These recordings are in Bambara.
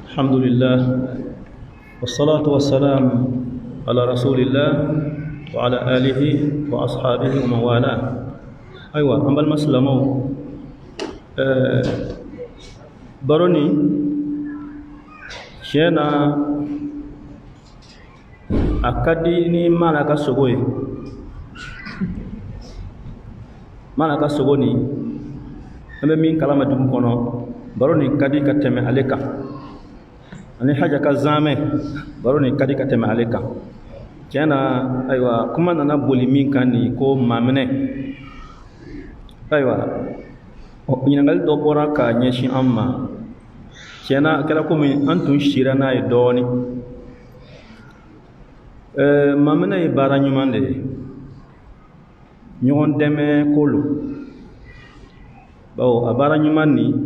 الحمد لله والصلاة والسلام على رسول الله وعلى آله وأصحابه ومن والاه. أيوة أما المسلمون بروني شينا أكاديني مالك سوغوي مالك سوغوني أما مين كلام دمكونو بروني كادي كتمي عليك ani haja ka zame baro ni kadi ka teme aleka kena aywa kuma nana boli min kani ko mamene aywa nyingal do bora ka nyeshi amma kena kala ko mi antun shira na e doni mamene e bara nyumande nyon deme kolu bawo abara nyumani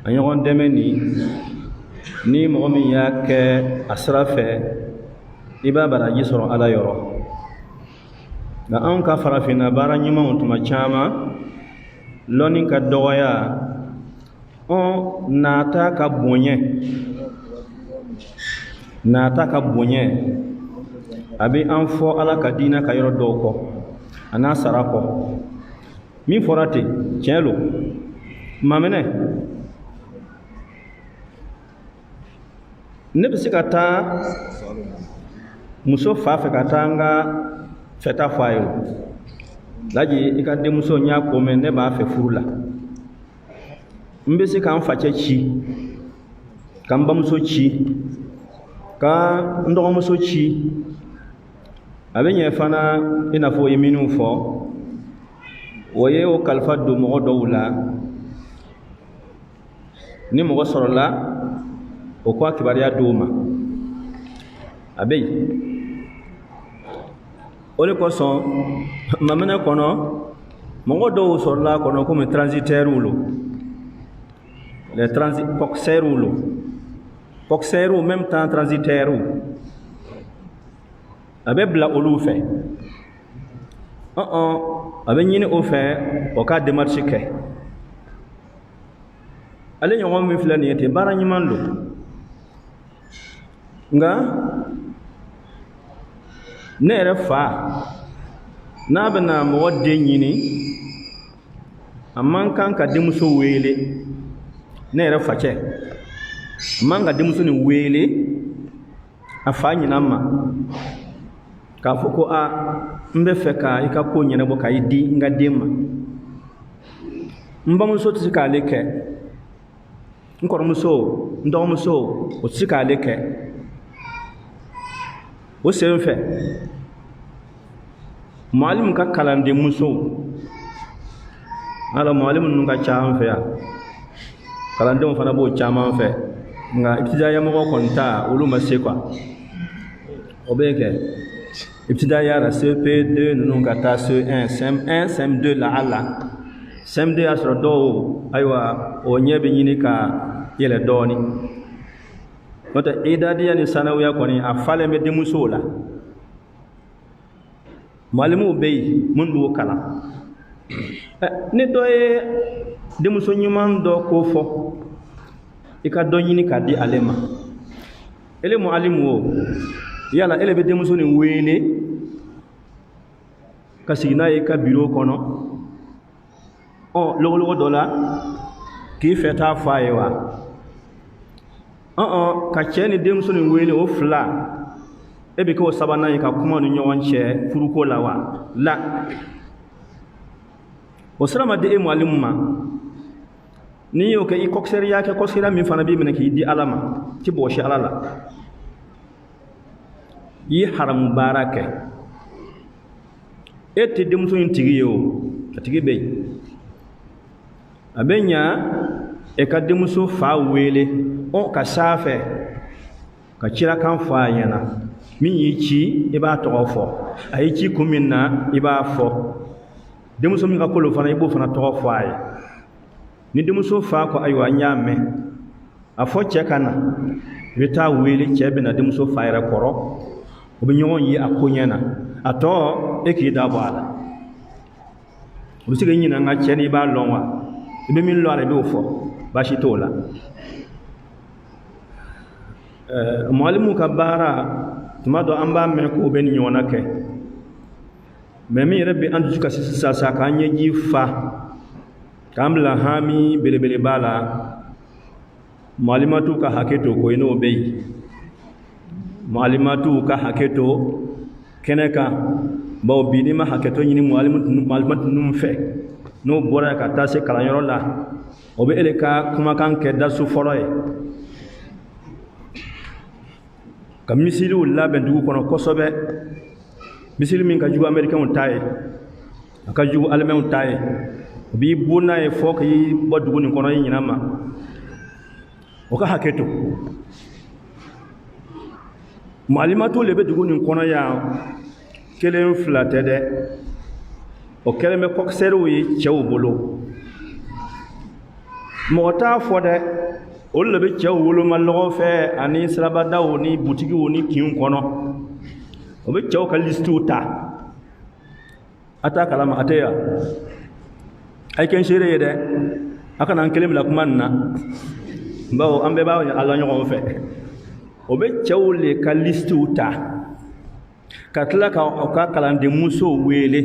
anyon deme ni mɔgɔ min y'a kɛ a sira fɛ i b'a baraji sɔrɔ ala yɔrɔ nka anw ka farafinna baara ɲumanw tuma caman lɔnni ka dɔgɔya nata ka bonɲɛ a bɛ an fɔ ala ka diinɛ ka yɔrɔ dɔw kɔ a n'a sara kɔ min fɔra ten tiɲɛ lo maminɛ ne bɛ se ka taa muso fa fɛ ka taa n ka fɛta fɔ a ye laji i ka denmuso n y'a ko mɛn ne b'a fɛ furu la n bɛ se ka n facɛ ci ka n bamuso ci ka n dɔgɔmuso ci a bɛ ɲɛ fana i n'a fɔ o ye minnu fɔ o ye o kalifa don mɔgɔ dɔw la ni mɔgɔ sɔrɔla o ko a kibaruya d'o ma a bɛ yen o de kosɔn maminɛ kɔnɔ mɔgɔ dɔw sɔrɔla kɔnɔ komi transitaires lo les coxaires lo coxaires même temps transitaires a bɛ bila olu fɛ a bɛ ɲini o fɛ o ka démarche kɛ ale ɲɔgɔn min filɛ nin ye ten baara ɲuman lo nga ne yɛrɛ fa n'a bɛna mɔgɔ den ɲini a man kan ka denmuso wele ne yɛrɛ facɛ a man ka denmuso nin wele a fa ɲina ma k'a fɔ ko n bɛ fɛ ka i ka ko ɲɛnabɔ ka i di n ka den ma n bamuso tɛ se k'ale kɛ n kɔrɔmuso n dɔgɔmuso o tɛ se k'ale kɛ o sen fɛ mualimu ka kalanden musow ala mualimu ninnu ka ca an fɛ yan kalandenw fana b'o caman fɛ nka ibtidaya mɔgɔ kɔni ta olu ma se quoi o bɛ kɛ ibtidaya la CP2 ninnu ka taa CE1 CM1 CM2 la ala CM2 y'a sɔrɔ dɔw ayiwa o ɲɛ bɛ ɲini ka yɛlɛ dɔɔni n'o tɛ idadiya ni sanawuya kɔni a falen bɛ denmusow la mualimuw bɛ yen minnu b'o kalan ni dɔ ye denmuso ɲuman dɔ ko fɔ i ka dɔ ɲini k'a di ale ma ele mualimu o yala ele bɛ denmuso nin wele ka sigi n'a ye i ka biro kɔnɔ lɔgɔlɔgɔ dɔ la k'i fɛ taa fɔ a ye wa ka cɛ ni denmuso nin wele o fila e bɛ kɛ o sabanan ye ka kuma ni ɲɔgɔn cɛ furuko la wa la o sira ma di e mualimu ma n'i y'o kɛ i kɔkisɛriya kɛ kɔkisɛriya min fana b'i minɛ k'i di ala ma ti bɔsi ala la i ye haramu baara kɛ e tɛ denmuso in tigi ye o a tigi bɛ yen a bɛ ɲa e ka denmuso fa wele ka s'a fɛ ka cirakan fɔ a ɲɛna min y'i ci i b'a tɔgɔ fɔ a y'i ci kun min na i b'a fɔ denmuso min ka kolo fana i b'o fana tɔgɔ fɔ a ye ni denmuso fa ko ayiwa n y'a mɛn a fɔ cɛ ka na i bɛ taa wele cɛ bɛ na denmuso fa yɛrɛ kɔrɔ o bɛ ɲɔgɔn ye a ko ɲɛna a tɔ e k'i da bɔ a la o bɛ se k'i ɲininka n ka cɛ ni i b'a lɔn wa i bɛ min lɔn a la i b'o fɔ baasi t'o la mualimu ka baara tuma dɔ an b'a mɛn k'o bɛ nin ɲɔgɔnna kɛ mais min yɛrɛ bɛ an dusu kasi sisan sa k'an ɲɛji fa k'an bila hami belebeleba la mualimatu ka hakɛ to ko ye n'o bɛ yen mualimatu ka hakɛ to kɛnɛ kan bawo bi n'i ma hakɛ to ɲini mualimatu ninnu fɛ n'o bɔra ka taa se kalanyɔrɔ la o bɛ ele ka kumakan kɛ dasu fɔlɔ ye ka misiliw labɛn dugu kɔnɔ kosɛbɛ misili min ka jugu américain ta ye a ka jugu allemand ta ye o b'i bon n'a ye fɔ k'i bɔ dugu nin kɔnɔ i ɲinɛ ma o ka hakɛ to mualimatu le bɛ dugu nin kɔnɔ yan kelen fila tɛ dɛ o kɛlen bɛ kɔkisɛriw ye cɛw bolo mɔgɔ t'a fɔ dɛ olu le bɛ cɛw woloma lɔgɔ fɛ ani sirabadaw ni butigiw ni kinw kɔnɔ o bɛ cɛw ka listiw ta a t'a kalama a tɛ yan a ye kɛ n seere ye dɛ a kana an kelen bila kuma nin na bawo an bɛɛ b'a ala ɲɔgɔn fɛ o bɛ cɛw le ka listiw ta ka tila ka o ka kalandenmusow wele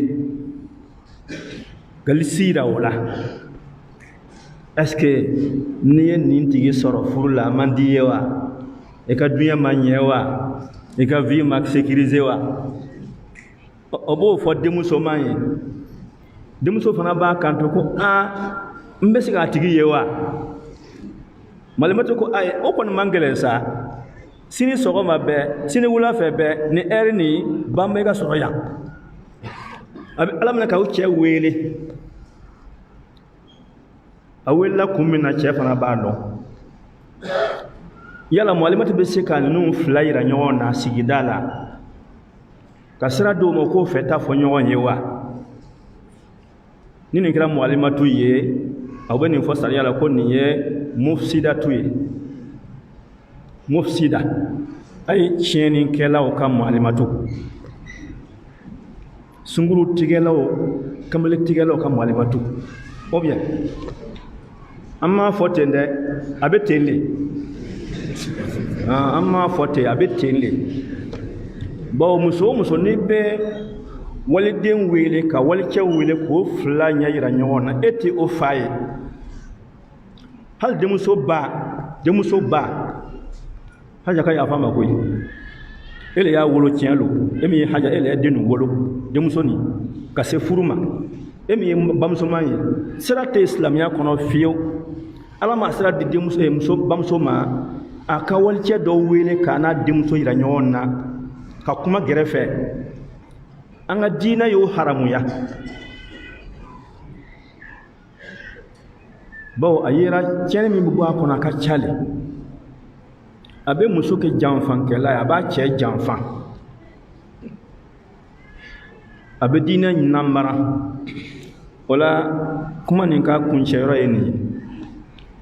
ka lisi yira o la est-ce que n'i ye nin tigi sɔrɔ furu la a man di ye wa i ka duɲɛ ma ɲɛ wa i ka vie ma sécuriser wa o b'o fɔ denmuso man ye denmuso fana b'a kanto ko n bɛ se k'a tigi ye wa malimatu ko ayi o kɔni man gɛlɛn sa sini sɔgɔma bɛɛ sini wulafɛ bɛɛ ni heure ni banba i ka sɔrɔ yan a bɛ ala minɛ k'aw cɛ wele a welela kun min na cɛ fana b'a dɔn yala mualimatu bɛ se ka ninnu fila yira ɲɔgɔn na sigida la ka sira d'o ma k'o fɛ ta fɔ ɲɔgɔn ye wa ni nin kɛra mualimatu ye aw bɛ nin fɔ sariya la ko nin ye mufsidatu ye mufsida a ye tiɲɛnikɛlaw ka mualimatu sunguru tigɛlaw kamalen tigɛlaw ka mualimatu ou bien an m'a fɔ ten dɛ a bɛ ten de an m'a fɔ ten a bɛ ten de bawo muso o muso n'i bɛ waliden wele ka walicɛ wele k'o fila ɲɛ yira ɲɔgɔn na e tɛ o fa ye hali denmuso ba haja ka yafa ma koyi e le y'a wolo tiɲɛ lo e min ye haja e le ye den nin wolo denmuso nin ka se furu ma e min ye bamusoman ye sira tɛ silamɛya kɔnɔ fiyewu ala ma sira di bamuso ma a ka walicɛ dɔ wele k'a n'a denmuso yira ɲɔgɔn na ka kuma gɛrɛfɛ an ka diinɛ y'o haramuya bawo a yera tiɲɛni min bɛ bɔ a kɔnɔ a ka ca le a bɛ muso kɛ janfankɛla ye a b'a cɛ janfa a bɛ diinɛ ɲuman mara o la kuma nin ka kuncɛyɔrɔ ye nin ye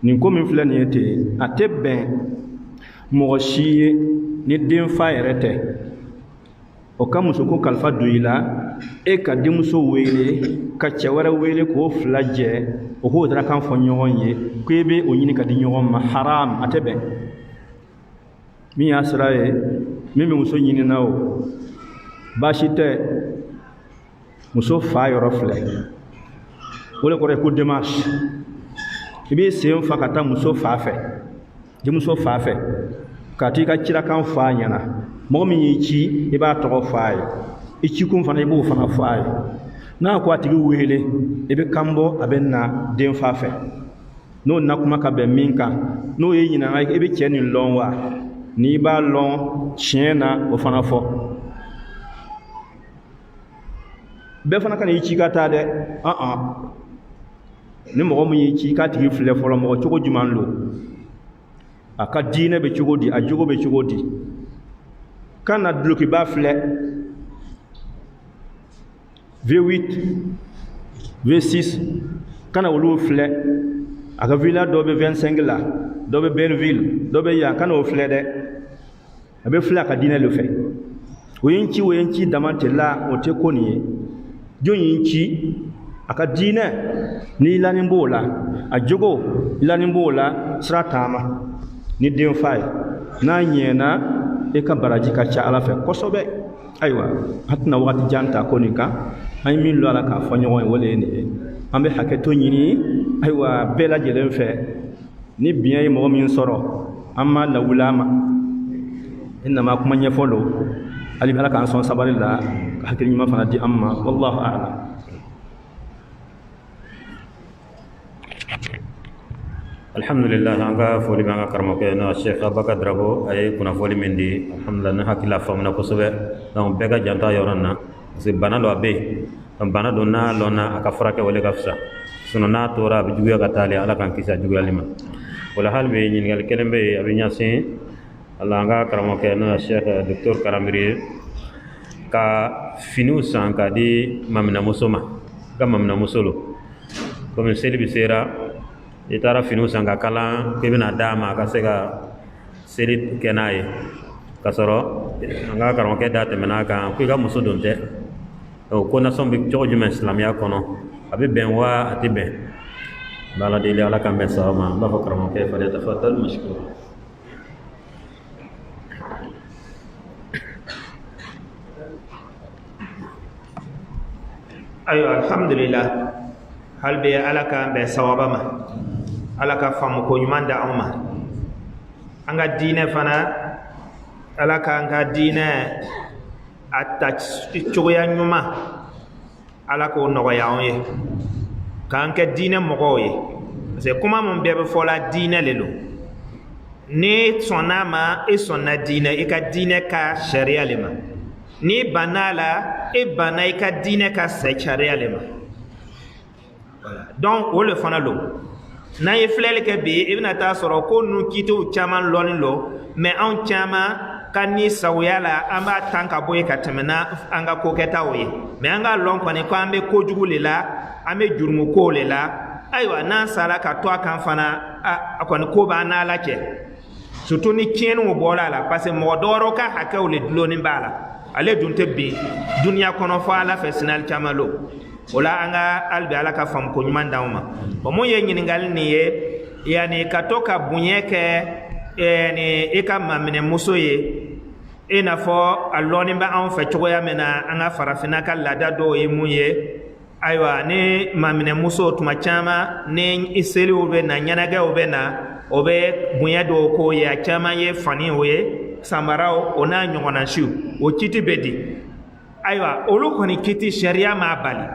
nin ko min filɛ nin ye ten a tɛ bɛn mɔgɔ si ye ni denfa yɛrɛ tɛ o ka musoko kalifa don i la e ka denmuso wele ka cɛ wɛrɛ wele k'o fila jɛ o k'o darakan fɔ ɲɔgɔn ye ko e bɛ o ɲini ka di ɲɔgɔn ma haram a tɛ bɛn min y'a sira ye min bɛ muso ɲinina o baasi tɛ muso fa yɔrɔ filɛ o de kɔrɔ ye ko démarche i b'i sen fa ka taa muso fa fɛ denmuso fa fɛ ka t'i ka cirakan fɔ a ɲɛna mɔgɔ min y'i ci i b'a tɔgɔ fɔ a ye i cikun fana i b'o fana fɔ a ye n'a ko a tigi wele i bɛ kan bɔ a bɛ na den fa fɛ n'o na kuma ka bɛn min kan n'o ye ɲininka i bɛ cɛ nin lɔn wa n'i b'a lɔn tiɲɛ na o fana fɔ bɛɛ fana ka n'i ci ka taa dɛ ni mɔgɔ min y'i ci k'a tigi filɛ fɔlɔ mɔgɔ cogo jumɛn lo a ka diinɛ bɛ cogo di a jogo bɛ cogo di kan na dulokiba filɛ V8 V6 kana olu filɛ a ka villa dɔ bɛ 25 la dɔ bɛ Belleville dɔ bɛ yan kana o filɛ dɛ a bɛ filɛ a ka diinɛ le fɛ o ye n ci dama tɛ la o tɛ ko nin ye jɔn ye n ci a ka diinɛ n'i lanin b'o la a jogo lanin b'o la sira taama ni den fa na nyena e ka baraji ka cha ala fe kosobe aywa hatna wati janta ko ni ka ay min lo ala ka fo nyon wala ni ambe haketo nyini aywa bela jelen fe ni bien mo min soro amma la wulama inma kuma nya folo ali ala ka son sabarilla ka hakini ma fana di amma wallahu a'lam. Alhamdulillah anga foli banga karmoke na Sheikh Abaka Drabo ay kuna foli mendi alhamdulillah na hakila famna ko sobe donc bega janta yoronna se bana do abe bana do na lona aka frake wala gafsa suno na tora bi juya ka tali ala kan kisa juya lima wala hal be nyin gal kelembe abi nyasin Allah anga karmoke na Sheikh Dr Karamiri ka finu sanka di mamna musoma ga mamna musolo comme selbi sera itara finu sanga kala kebina dama ka sega serit kenaye kasoro anga karon ke date menaka ku ga muso donte o ko na sombi joju men islamia kono abi ben wa ati ben bala de ala kan ben sama ba fa karon ke fa tafaddal mashkur. Ayo alhamdulillah halbe ala kan ben sawaba ma ala ka famu ko nyuman da amma anga dine fana ala ka anga dine atta choya nyuma ala ko no ya onye kan ke dine mo ye c'est comment mon bébé fola dine lelo ni sonama e sonna dine e ka dine ka sharia lema ni banala e banai ka dine ka sharia lema donc o le fana lo na ye flele ke bi ibna ta soro ko nu kitu chaman loni lo mais on chama kani sawiyala amba tanka boye katemena anga ko keta oye mais anga lon ko ne ko ambe ko jugule la ambe jurmu ko le la aywa nan sala ka to kan fana akon ko ba na la ke surtout ni kien mo bola la parce que mo doro ka hakawle dloni bala ale dunte bi dunya kono fa la fesnal chamalo wala anga albi ala ka fam ko nyuma ndawma bo mo ye nyiningal ni ye yani katoka bunyeke ni e ka mamene muso ye e na fo alloni ba an fa choya mena anga farafina ka lada do e muye aywa ni mamene muso tuma chama ni iseli obe na nyanaga obe na obe bunya do ko ya chama ye fani oye samarao ona nyongona shu o kiti bedi aywa olu koni kiti sharia ma bali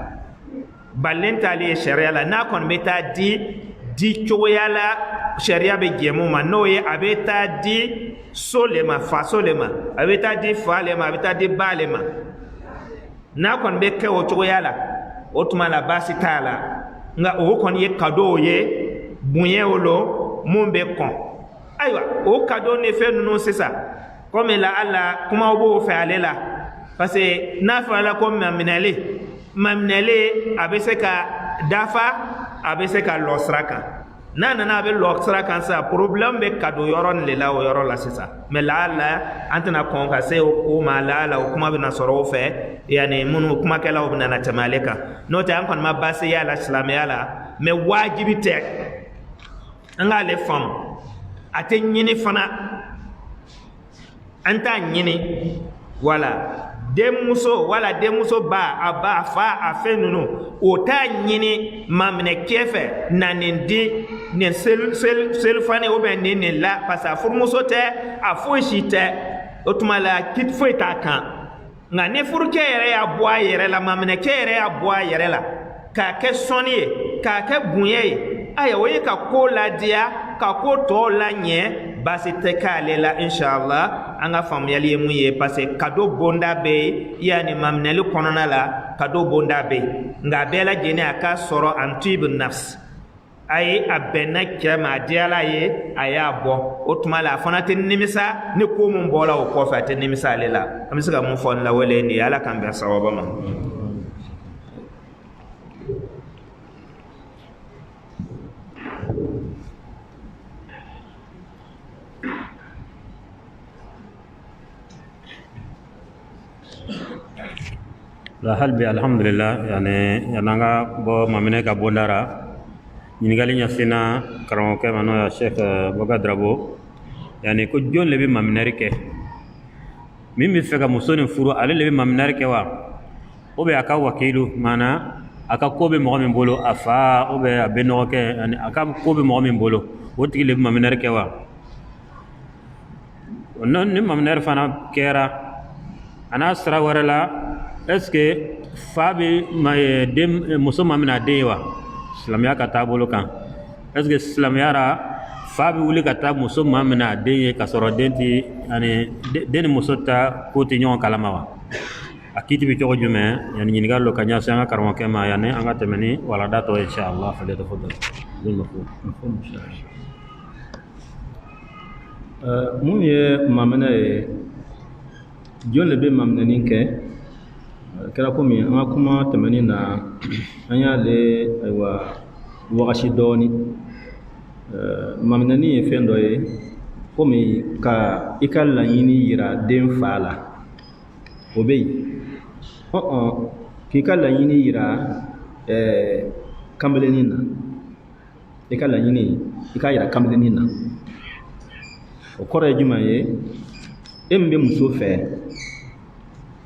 balenta ali sharia la na kon beta di choyala sharia be gemu ma no ye abeta di solema fa solema abeta di falema abeta di balema na kon be ke o choyala o tuma la basi tala nga o kon ye kado ye bunye olo mumbe kon aywa o kado ne fe nunu sisa comme la alla kuma obo fe alela parce que na fa la comme mamnele abese ka dafa abese ka losraka nana abe losraka sa problème be kado yoron le la o yoro la sisa mais la alla antana kon ka se o ma la la o kuma be na soro fe yani munu kuma kala o na tamaleka no ta an kon ma base ya la islamia la mais wajibi te anga le fam ate nyini fana anta nyini wala demuso wala demuso ba aba fa afenunu ota nyini mamne kefe nanindi ne sel fane obe ne la pasa furmuso te afoshite otumala kit foita kan nga ne furke yere ya boa yere la mamne ke yere ya boa yere la ka ke soniye ka ke bunye aya woye ka ko la dia ka ko to la nye basi te kale la inshallah anga famiyali mu ye parce kado bonda be yani mamneli konona la kado bonda be nga bela jeni aka soro antib nafs ay abena kema diala ye aya bo otuma la fana te nimisa ne ko mun bola o ko fa te nimisa lela amisa mun fon la wele ni ala kan be sawaba ma la halbi alhamdulillah yani yananga bo mamine ka bondara nyinigali nyasina karamo ke mano ya Sheikh Baga Drabo yani ko jon le be maminari ke min be feka muso ni furu ale le be maminari ke wa o be aka wakilu mana aka ko be mo min bolo afa o be abe no ke yani aka ko be mo min bolo o tigi le be maminari ke wa non ni maminari fana kera ana sara warala est ce que fa be dem muso mamina de wa islamia ka tabolo kan est ce que islamia ra fa be wuli ka taa muso mamina de ye ka soro denti ani den muso ta ko ti nyon kalama wa akiti bi togo jume yani ni ngal lo kanya sanga karmo ke ma yani anga temeni wala dato inshallah fa leto fodal dum mafhum mun ye mamina ye jon le be mamina nin ke kɛra komi an ka kuma tɛmɛni na an y'ale ayiwa wagasi dɔɔni maminani ye fɛn dɔ ye komi ka i ka laɲini yira den fa la o bɛ yen k'i ka laɲini yira kanbilennin na i ka laɲini i ka yira kanbilennin na o kɔrɔ ye jumɛn ye e min bɛ muso fɛ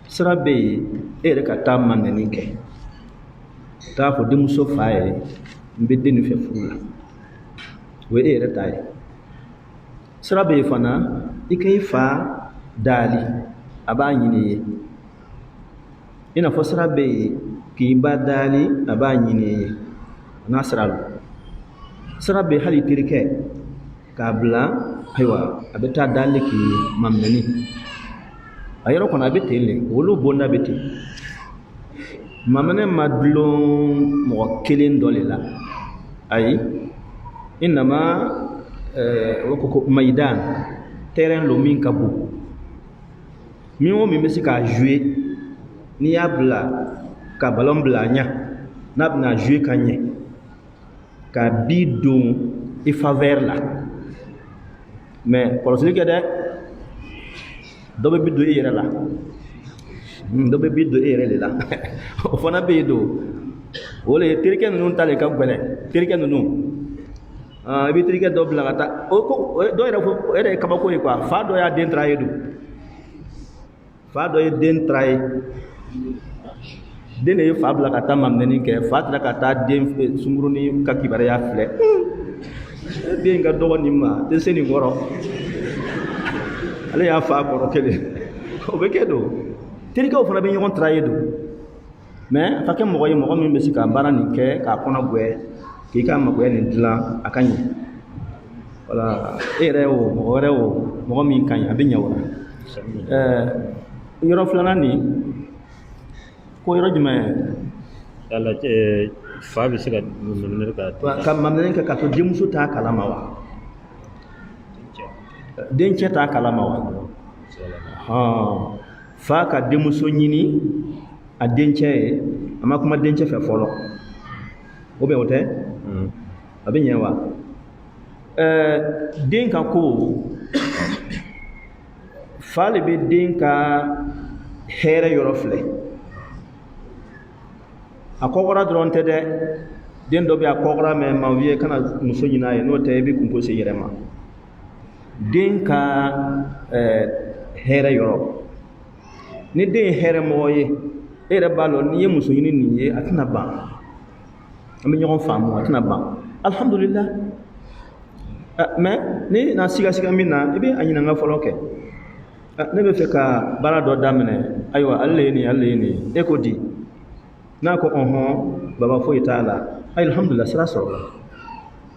sira bɛ yen e yɛrɛ ka taa maminani kɛ taa fɔ denmuso fa ye n bɛ den nin fɛ furu la o ye e yɛrɛ ta ye sira bɛ yen fana i ka i fa daali a b'a ɲini ye i n'a fɔ sira bɛ yen k'i ba daali a b'a ɲini ye n'a sira lo sira bɛ yen hali terikɛ k'a bila ayiwa a bɛ taa daali k'i maminani a yɔrɔ kɔnɔ a bɛ ten le olu bonda bɛ ten maminɛ ma dulon mɔgɔ kelen dɔ le la ayi i nama o ko mayidan terrain lo min ka bon min o min bɛ se k'a jouer n'i y'a bila ka ballon bila a ɲɛ n'a bɛna jouer ka ɲɛ ka bi don i faveur la mais kɔlɔsili kɛ dɛ dɔ bɛ bi don i yɛrɛ la dɔ bɛ bi don e yɛrɛ de la o fana bɛ yen don o le terikɛ ninnu ta le ka gɛlɛn terikɛ ninnu i bɛ terikɛ dɔ bila ka taa o ko dɔ yɛrɛ fɔ o yɛrɛ ye kabako ye quoi fa dɔ y'a den tara ye don fa dɔ ye den tara ye den de ye fa bila ka taa maminɛni kɛ fa tila ka taa den sunkurunin ka kibaruya filɛ den ka dɔgɔ nin ma tɛ se nin kɔrɔ ale y'a fa kɔrɔ kelen o bɛ kɛ don terikɛw fana bɛ ɲɔgɔn tara ye don mais a ka kɛ mɔgɔ ye mɔgɔ min bɛ se ka baara nin kɛ k'a kɔnɔ guwɛ k'i ka magoya nin dilan a ka ɲɛ wala e yɛrɛ o mɔgɔ wɛrɛ o mɔgɔ min ka ɲi a bɛ ɲɛ o la yɔrɔ filanan nin ko yɔrɔ jumɛn ala fa bɛ se ka maminani ka maminani kɛ k'a to denmuso t'a kalama wa dencɛ t'a kalama wa fa ka denmuso ɲini a dencɛ ye a ma kuma dencɛ fɛ fɔlɔ o bɛ o tɛ a bɛ ɲɛ wa den ka ko fa le bɛ den ka hɛrɛ yɔrɔ filɛ a kɔgɔra dɔrɔn tɛ dɛ den dɔ bɛ a kɔgɔra mɛ maa ye kana muso ɲini a ye n'o tɛ i bɛ kunko se yɛrɛ ma den ka hɛrɛ yɔrɔ ni den ye hɛrɛmɔgɔ ye e yɛrɛ b'a dɔn n'i ye muso ɲini nin ye a tɛna ban an bɛ ɲɔgɔn faamu a tɛna ban alhamdulillah mais ni na siga min na i bɛ a ɲininka fɔlɔ kɛ ne bɛ fɛ ka baara dɔ daminɛ ayiwa ale ye nin e ko di n'a ko baba foyi t'a la alhamdulillah sira sɔrɔla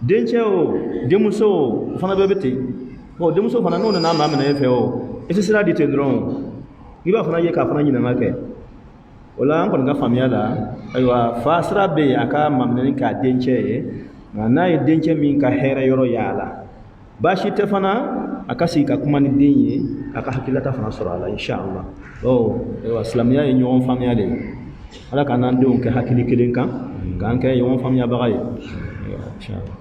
dencɛ o denmuso o fana bɛɛ bɛ ten bon denmuso fana n'o nana maa minɛ e fɛ o i tɛ sira di ten dɔrɔn i b'a fana ye k'a fana ɲininka kɛ o la an kɔni ka faamuya la ayiwa fa sira bɛ yen a ka maminɛni k'a dencɛ ye nka n'a ye dencɛ min ka hɛrɛ yɔrɔ y'a la baasi tɛ fana a ka sigi ka kuma ni den ye a ka hakililata fana sɔrɔ a la inshallah ayiwa silamɛya ye ɲɔgɔn faamuya de ye ala ka n'an denw kɛ hakili kelen kan k'an kɛ ɲɔgɔn faamuyabaga ye inshallah.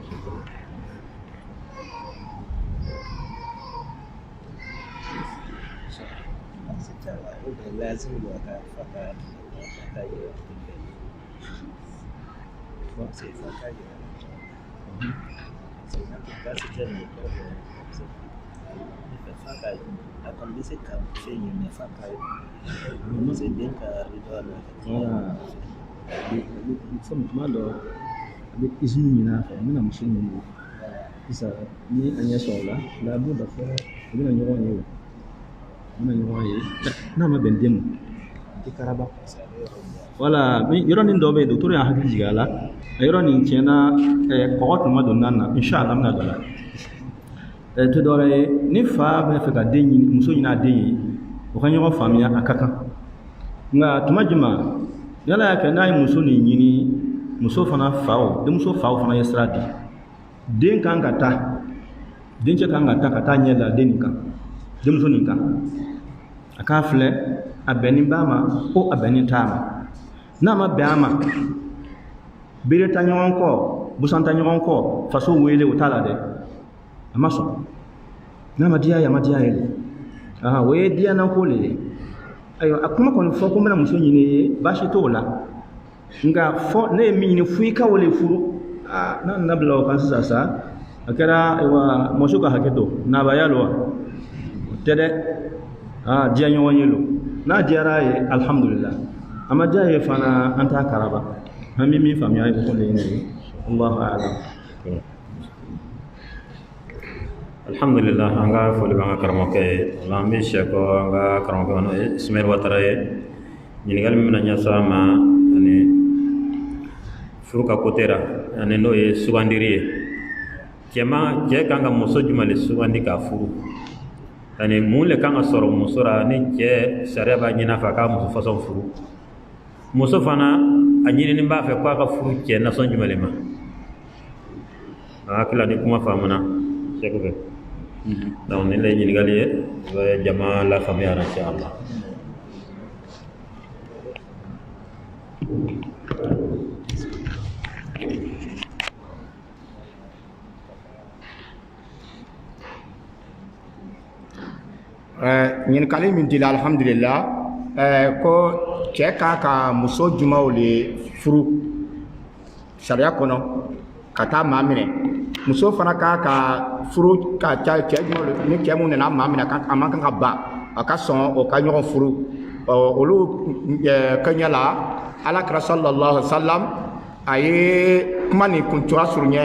لازم الوفاء فقط fakai akan bisa ka fenye ne fakai muso den ka ridola di som malo avec izini mina fa mina musulmi isa ni anya sola la bu da fa mina nyoro ye na ma bendem di karaba wala mi yoro ni ndobe docteur ya hakili jigala yoro ni tiena ko to ma donna inshallah na dala to dore ni fa be fe ka denyi muso nyina denyi o kan yoro famia akaka nga tumajuma yala ya kana muso ni nyini muso fana fao de muso fao fana yesradi den kan kata den ce kan kata nyela den kan de muso ni kan aka fle abeni bama o abeni tama na ma bama bere ta nyon ko busanta nyon ko faso wele o tala de amaso na ma dia ya ile we dia na ko le ayo akuma kon fo ko mena muso nyine bashi to la nga fo ne mi ni fuika wole furu na nabla kan sasa akara wa moshuka haketo na bayalo tede dia nyon yelo na diara ye alhamdulillah ama dia ye fana anta karaba hami mi fami ay ko le ni Allahu a'lam alhamdulillah anga foli banga karamoke lambi sheko anga karamoke no Ismail Watara ye nyinigal mi na nyasa ma ani furuka kotera ani no ye sugandiri ye kema je kanga muso jumale sugandi ka furu ani mule kanga soro musora ni je sareba nyina fa ka muso fason furu muso fana anyini ni mba fe kwa ka furu je na son jumale ma akila ni kuma famana sheko fe donc ni lay nyinigal ye jama la famille inshallah ñin kali min dila alhamdulillah ko ceka ka muso jumaw le furu sharia kono kata mamine muso fana ka furu ka cha jumaw ni kemu na mamine kan amankan ka ba aka son o ka nyogon furu olu kanyala ala kra sallallahu alaihi wasallam aye kuma ni kuntura surunye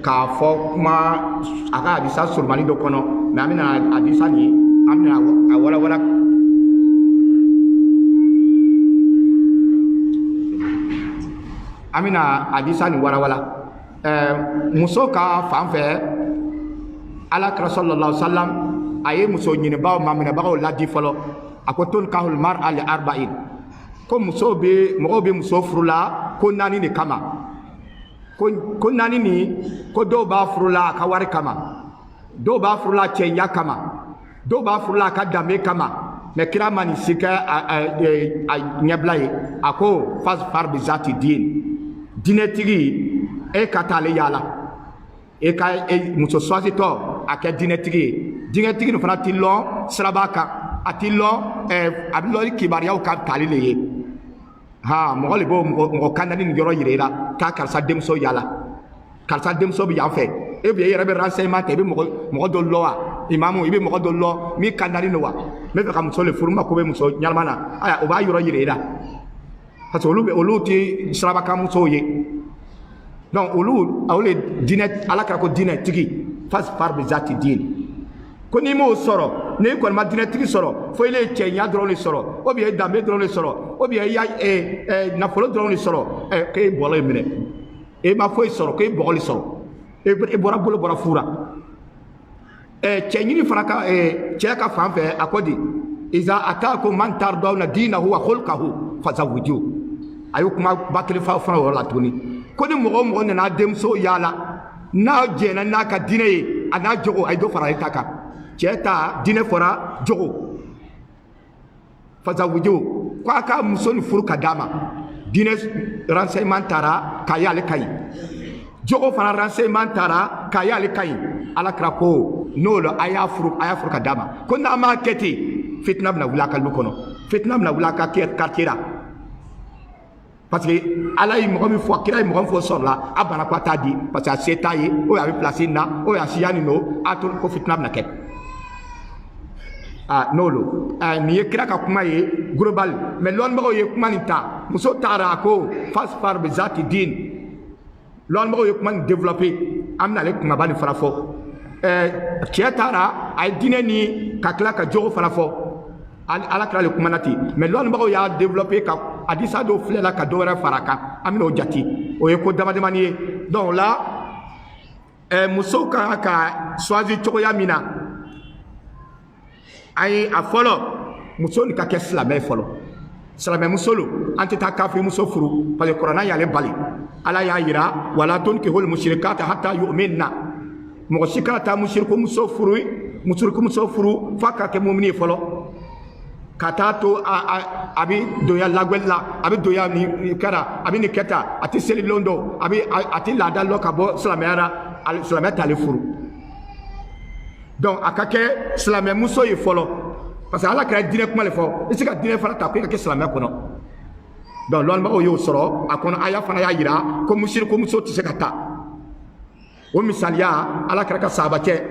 ka fo kuma aka hadisa surmani do kono mamina hadisa ni amna wala amina hadisa ni wala muso ka fanfe ala kra sallallahu alaihi wasallam aye muso nyine bawo mamina bawo ladi folo akoton kahul mar al arba'in ko muso be mo be muso frula ko nani ni kama ko nani ni ko do ba frula ka wari kama do ba frula cenya kama do ba frula ka dame kama me kira mani sika nyablaye ako faz far bizati din dinetigi e katale yala e ka muso swazito aka dinetigi no fana tillo srabaka atilo abilo kibariya ka talile ha mo le bo mo kanani ni yoro yirela ka karsa demso yala karsa demso bi yanfe e bi yere be renseignement te bi mo do loa imamu ibi mo do lo mi kanani no wa me be kam so le furuma ko be muso nyalmana aya o ba yoro yirela ha so olu ti srabaka muso ye donc olu awle dinet alaka ko dinet tigi fas par bi zati din ko ni mo soro ne ko ma dinet tigi soro fo ile chenya drone soro o bi dambe drone soro o bi ya na folo drone soro ke bolo mine e ma fo soro ke bolo soro e bora bolo bora fura chenyi faraka cheka fanfe akodi iza atako man tardawna dinahu wa khulquhu fazawiju ayo kuma bakri fa wala tuni ko ni mo na demso yala na jena na ka dine ana jogo ay do fara itaka cheta dine fora jogo fazawuju kwa ka musoni furu kadama dine renseignement tara kayale kay jogo fara renseignement tara kayale kay ala krako nolo aya furu kadama ko na ma keti fitna na wulaka lukono fitna na wulaka kartira parce que ala yi mo mi fo kira yi mo fo so la abana ko tadi parce que c'est taillé o ya place na o ya siani no atul ko fitna na ket n'olo ni ye kira ka kuma ye global mais lɔnbagaw ye kuma nin ta muso taara a ko fasfar bi zati din lɔnbagaw ye kuma nin développé an bɛna ale kumaba nin fana fɔ cɛ taara a ye diinɛ ni ka tila ka jogo fana fɔ ala kira le kumana ten mais lɔnbagaw y'a développé ka hadisa dɔw filɛla ka dɔ wɛrɛ fara kan an bɛna o jate o ye ko damadamani ye donc la musow ka kan ka choisi cogoya min na ayi a fɔlɔ muso ni ka kɛ silamɛ fɔlɔ silamɛ muso lo an tɛ taa kafiri muso furu parce que kuranɛ y'ale bali ala y'a yira wala tunkihul mushrikata hatta yu'minna mɔgɔ si kana taa musiriku muso furu f'a ka kɛ mumini ye fɔlɔ ka taa to a bɛ donya lagwɛli la a bɛ donya ni kɛra a bɛ nin kɛ tan a tɛ seli lon dɔn a tɛ laada lɔ ka bɔ silamɛya la silamɛ t'ale furu donc a ka kɛ silamɛ muso ye fɔlɔ parce que ala kɛra diinɛ kuma le fɔ i se ka diinɛ fana ta ko i ka kɛ silamɛ kɔnɔ donc lɔnnibagaw y'o sɔrɔ a kɔnɔ aya fana y'a yira ko musiriku muso tɛ se ka taa o misaliya ala kɛra ka sahabakɛ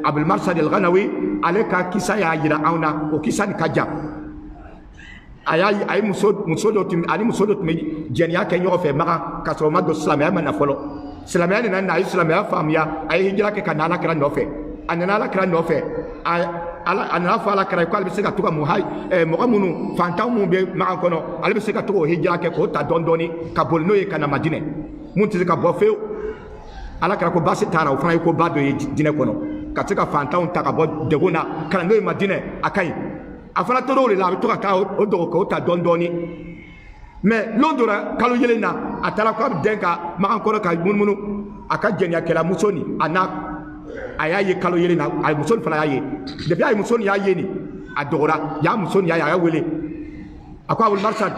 abul marsad al-ghanawi ale ka kisa y'a yira anw na o kisa nin ka jan a ye muso dɔ tun bɛ jɛnɛya kɛ ɲɔgɔn fɛ makan k'a sɔrɔ o ma don silamɛya ma na fɔlɔ silamɛya nin na a ye silamɛya faamuya a ye hijira kɛ ka na ala kira nɔfɛ a nana ala kira nɔfɛ a nana fɔ ala kira ko ale bɛ se ka to ka mɔgɔ minnu fantan minnu bɛ makan kɔnɔ ale bɛ se ka to k'o hijira kɛ k'o ta dɔɔni dɔɔni ka boli n'o ye ka na madinɛ mun tɛ se ka bɔ fewu ala kira ko baasi taara o fana ye ko ba dɔ ye diinɛ kɔnɔ ka se ka fantanw ta ka bɔ degun na ka na n'o ye madinɛ a ka ɲi a fana tora o de la a bɛ to ka taa o dɔgɔ k'o ta dɔɔni dɔɔni mais lon dora kalo yelen na a taara ko a bɛ den ka makan kɔnɔ ka munumunu a ka jɛniyakɛla muso ni a y'a ye kalo yelen na a muso ni fana y'a ye depuis a ye muso ni y'a ye ni a dɔgɔra y'a muso ni y'a ye a y'a wele a ko abul marsad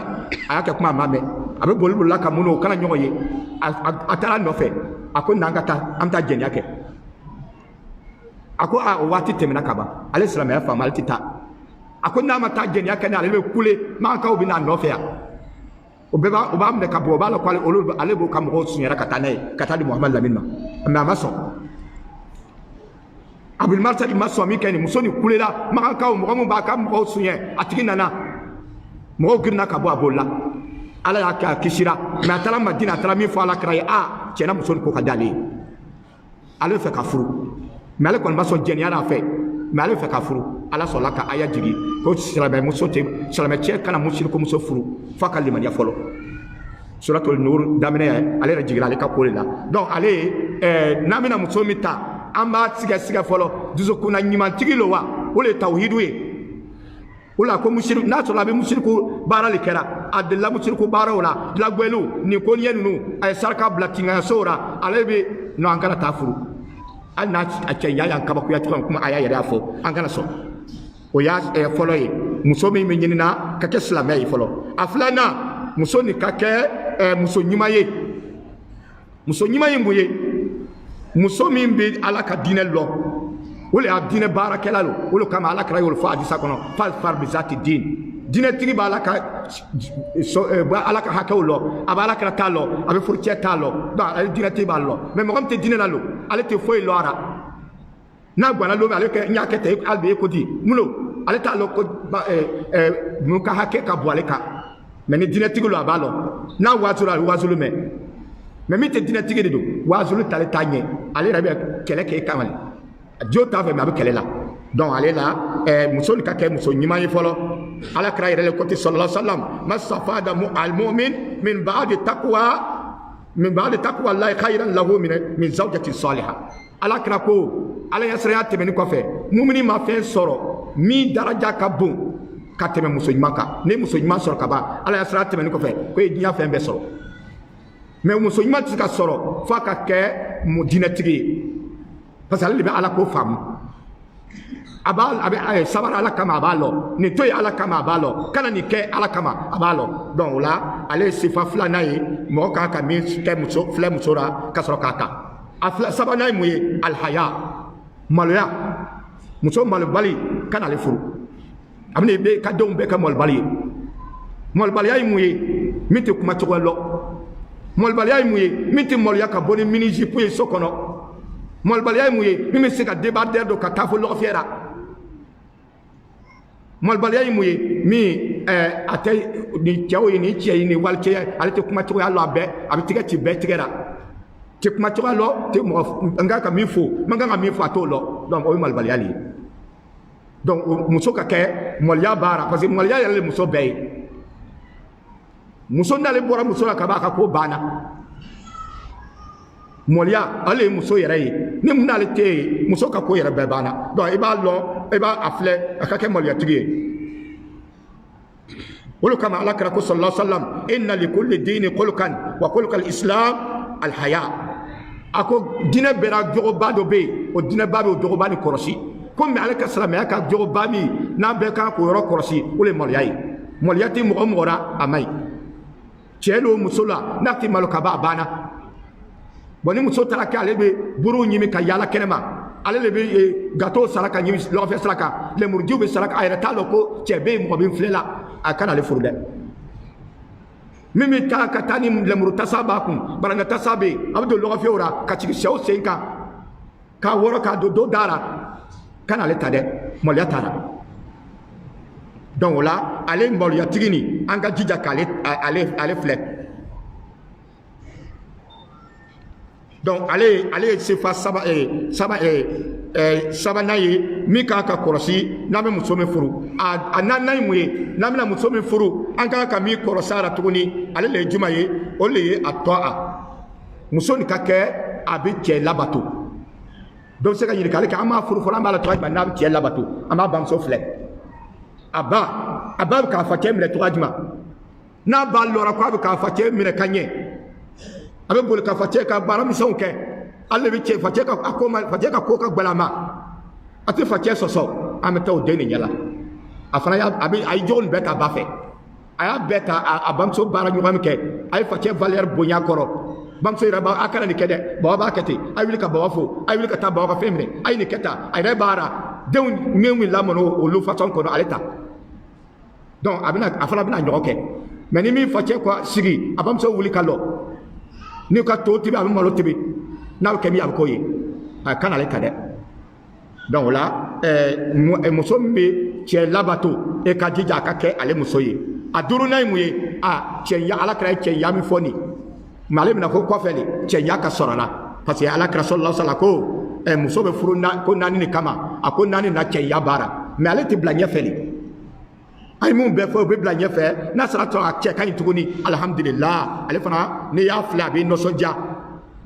a y'a kɛ kuma a ma mɛn a bɛ boli bolila ka mun o kana ɲɔgɔn ye a taara nɔfɛ a ko n'an ka taa an bɛ taa jɛniya kɛ a ko o waati tɛmɛna ka ban ale silamɛya faamu ale tɛ taa a ko n'a ma taa jɛniya kɛ ni ale bɛ kule mankankaw bɛ n'a nɔfɛ yan o b'a minɛ ka bɔ o b'a la ko ale b'o ka mɔgɔw sunyɛra ka taa n'a ye ka taa di muhamadu lamini ma mais a ma sɔn abul marsad ma sɔn min kɛ nin muso ni kulela mankankaw mɔgɔ min b'a ka mɔgɔw sunyɛ a tigi nana mɔgɔw girinna ka bɔ a bolo la ala y'a kɛ a kisira mais a taara madina a taara min fɔ ala kira ye tiɲɛna muso nin ko ka d'ale ye ale bɛ fɛ ka furu mais ale kɔni ma sɔn jɛniya n'a fɛ mais ale bɛ fɛ ka furu ala sɔnna ka aya jigi ko silamɛ cɛ kana musiriku muso furu f'a ka limaniya fɔlɔ suratul nur daminɛ ale yɛrɛ jigira ale ka ko de la donc ale n'an bɛna muso min ta an b'a sigɛ fɔlɔ dusukuna ɲumantigi lo wa o de ye tawhidu ye o la ko musiriku n'a sɔrɔ a bɛ musiriku baara de kɛra a delila musiriku baaraw la dilagwɛliw nin koniɲɛ ninnu a ye saraka bila tingayasow la ale bɛ non an kana taa furu hali n'a cɛ y'an kabakoya cogo kuma a y'a yɛrɛ y'a fɔ an kana sɔn o y'a fɔlɔ ye muso min bɛ ɲinina ka kɛ silamɛ ye fɔlɔ a filanan muso nin ka kɛ muso ɲuman ye muso ɲuman ye mun ye muso min bɛ ala ka diinɛ lɔ o de y'a diinɛ baarakɛla lo o de kama ala kɛra y'o fɔ hadisa kɔnɔ fasfar bi zati din diinɛtigi b'a ala ka hakɛw lɔ a bɛ ala kɛra t'a lɔ a bɛ furucɛ t'a lɔ donc ale diinɛtigi b'a lɔ mais mɔgɔ min tɛ diinɛ la lo ale tɛ foyi lɔ a la n'a gwana lo ale kɛ n y'a kɛ ten hali bi e ko di mun lo ale t'a lɔ ko mun ka hakɛ ka bon ale kan mais ni diinɛtigi lo a b'a lɔ n'a waazula a bɛ waazulu mɛn mais min tɛ diinɛtigi de don waazulu t'ale t'a ɲɛ ale yɛrɛ bɛ kɛlɛ kɛ e kan le jo t'a fɛ mais a bɛ kɛlɛ la donc ale la muso ni ka kɛ muso ɲuman ye fɔlɔ ala kira yɛrɛ le ko ten sallallahu alaihi wasallam masafada al-mu'min min ba'di taqwa allahi khayran lahu min zawjati salihah ala kira ko ala ɲɛsiranya tɛmɛni kɔfɛ mumini ma fɛn sɔrɔ min daraja ka bon ka tɛmɛ muso ɲuman kan ni muso ɲuman sɔrɔ ka ban ala ɲɛsiranya tɛmɛni kɔfɛ ko ye diɲɛ fɛn bɛɛ sɔrɔ mais muso ɲuman tɛ se ka sɔrɔ f'a ka kɛ diinɛtigi ye parce que ale de bɛ ala ko faamu a bɛ sabara ala kama a b'a lɔ nin to ye ala kama a b'a lɔ kana nin kɛ ala kama a b'a lɔ donc o la ale ye sifa filanan ye mɔgɔ kan ka min kɛ filɛ muso la ka sɔrɔ k'a kan a sabanan ye mun ye alihaya maloya muso malobali kana ale furu a bɛna ka denw bɛɛ kɛ malobali ye malobaliya ye mun ye min tɛ kuma cogo lɔ malobaliya ye mun ye min tɛ maloya ka bɔ ni mini jipu ye so kɔnɔ malobaliya ye mun ye min bɛ se ka débardeur dɔ ka taa fo lɔgɔfiyɛ la malbaliya mu ye mi ate ni cɛw ye ni cɛ ye ni wali cɛ ale tɛ kuma cogoya lɔ a bɛ tigɛ ci bɛɛ tigɛra tɛ kuma cogoya lɔ tɛ mɔgɔ n kan ka min fɔ man kan ka min fɔ a t'o lɔ donc o ye malbaliya le ye donc muso ka kɛ mɔliya baara parce que mɔliya yɛrɛ le muso bɛɛ ye muso n'ale bɔra muso la ka ban a ka ko banna mɔliya ale ye muso yɛrɛ ye ni mun n'ale tɛ ye muso ka ko yɛrɛ bɛɛ banna donc i b'a lɔn i b'a filɛ a ka kɛ mɔliyatigi ye olu kama alakira ko sallallahu alaihi wasallam inna li kulli dini khuluqan wa khuluqal islam al haya ako dinɛ bɛra jogoba dɔ bɛ yen o dinɛba bɛ o jogoba ni kɔlɔsi komi ale ka silamɛya ka jogoba min n'an bɛɛ kan k'o yɔrɔ kɔlɔsi o le mɔliya ye mɔliya tɛ mɔgɔ mɔgɔ la a man ɲi cɛ n'o muso la n'a tɛ malo ka ban a banna bon ni muso taara kɛ ale bɛ buru ɲimi ka yaala kɛnɛma ale de bɛ gâteau sara ka ɲimi lɔgɔfɛ sara kan lemurujiw bɛ sara a yɛrɛ t'a dɔn ko cɛ bɛ yen mɔgɔ min filɛ la a kana ale furu dɛ min bɛ taa ka taa ni lemuru tasa b'a kun baranga tasa bɛ yen a bɛ don lɔgɔfɛw la ka jigin sɛw sen kan k'a wɔrɔ k'a don do da la kana ale ta dɛ mɔliya t'a la donc o la ale mɔliyatigi nin an ka jija k'ale ale filɛ donc ale ye sefa sabanan ye min kan ka kɔlɔsi n'an bɛ muso min furu a naaninan ye mun ye n'an bɛna muso min furu an kan ka min kɔlɔsi a la tuguni ale le ye juma ye o le ye a tɔ a muso nin ka kɛ a bɛ cɛ labato dɔ bɛ se ka ɲininkali kɛ an b'a furu fɔlɔ an b'a la tɔgɔ jumɛn n'a bɛ cɛ labato an b'a bamuso filɛ a ba bɛ k'a fa cɛ minɛ tɔgɔ jumɛn n'a ba lɔra ko a bɛ k'a fa cɛ minɛ ka ɲɛ a bɛ boli ka fa cɛ ka baara misɛnw kɛ ale bɛ cɛ fa cɛ ka ko ka gwɛlɛma a tɛ fa cɛ sɔsɔ an bɛ taa o den de ɲɛla a fana a ye jogo nin bɛɛ ta ba fɛ a y'a bɛɛ ta a bamuso baara ɲɔgɔn min kɛ a ye fa cɛ valeur bonya kɔrɔ bamuso yɛrɛ b'a a kana nin kɛ dɛ baba b'a kɛ ten a ye wuli ka baba fo a ye wuli ka taa baba ka fɛn minɛ a ye nin kɛ tan a yɛrɛ b'a denw min lamɔna olu façon kɔnɔ ale ta donc a fana bɛna ɲɔgɔn kɛ mais ni min fa cɛ ko sigi a bamuso wuli ka lɔ ni ka to tobi a bɛ malo tobi n'a bɛ kɛ min a bɛ k'o ye a kana ale ta dɛ donc o la muso min bɛ cɛ labato e ka jija a ka kɛ ale muso ye a duurunan ye mun ye cɛnya alakira ye cɛnya min fɔ nin mais ale bɛna ko kɔfɛ de cɛnya ka sɔrɔ a la parce que alakira sallallahu alaihi wasallam ko muso bɛ furu ko naani de kama a ko naani na cɛnya baara mais ale tɛ bila ɲɛfɛ de a ye mun bɛɛ fɔ o bɛ bila ɲɛfɛ n'a sɔrɔ a cɛ ka ɲi tuguni alhamdulilah ale fana n'i y'a filɛ a bɛ nisɔndiya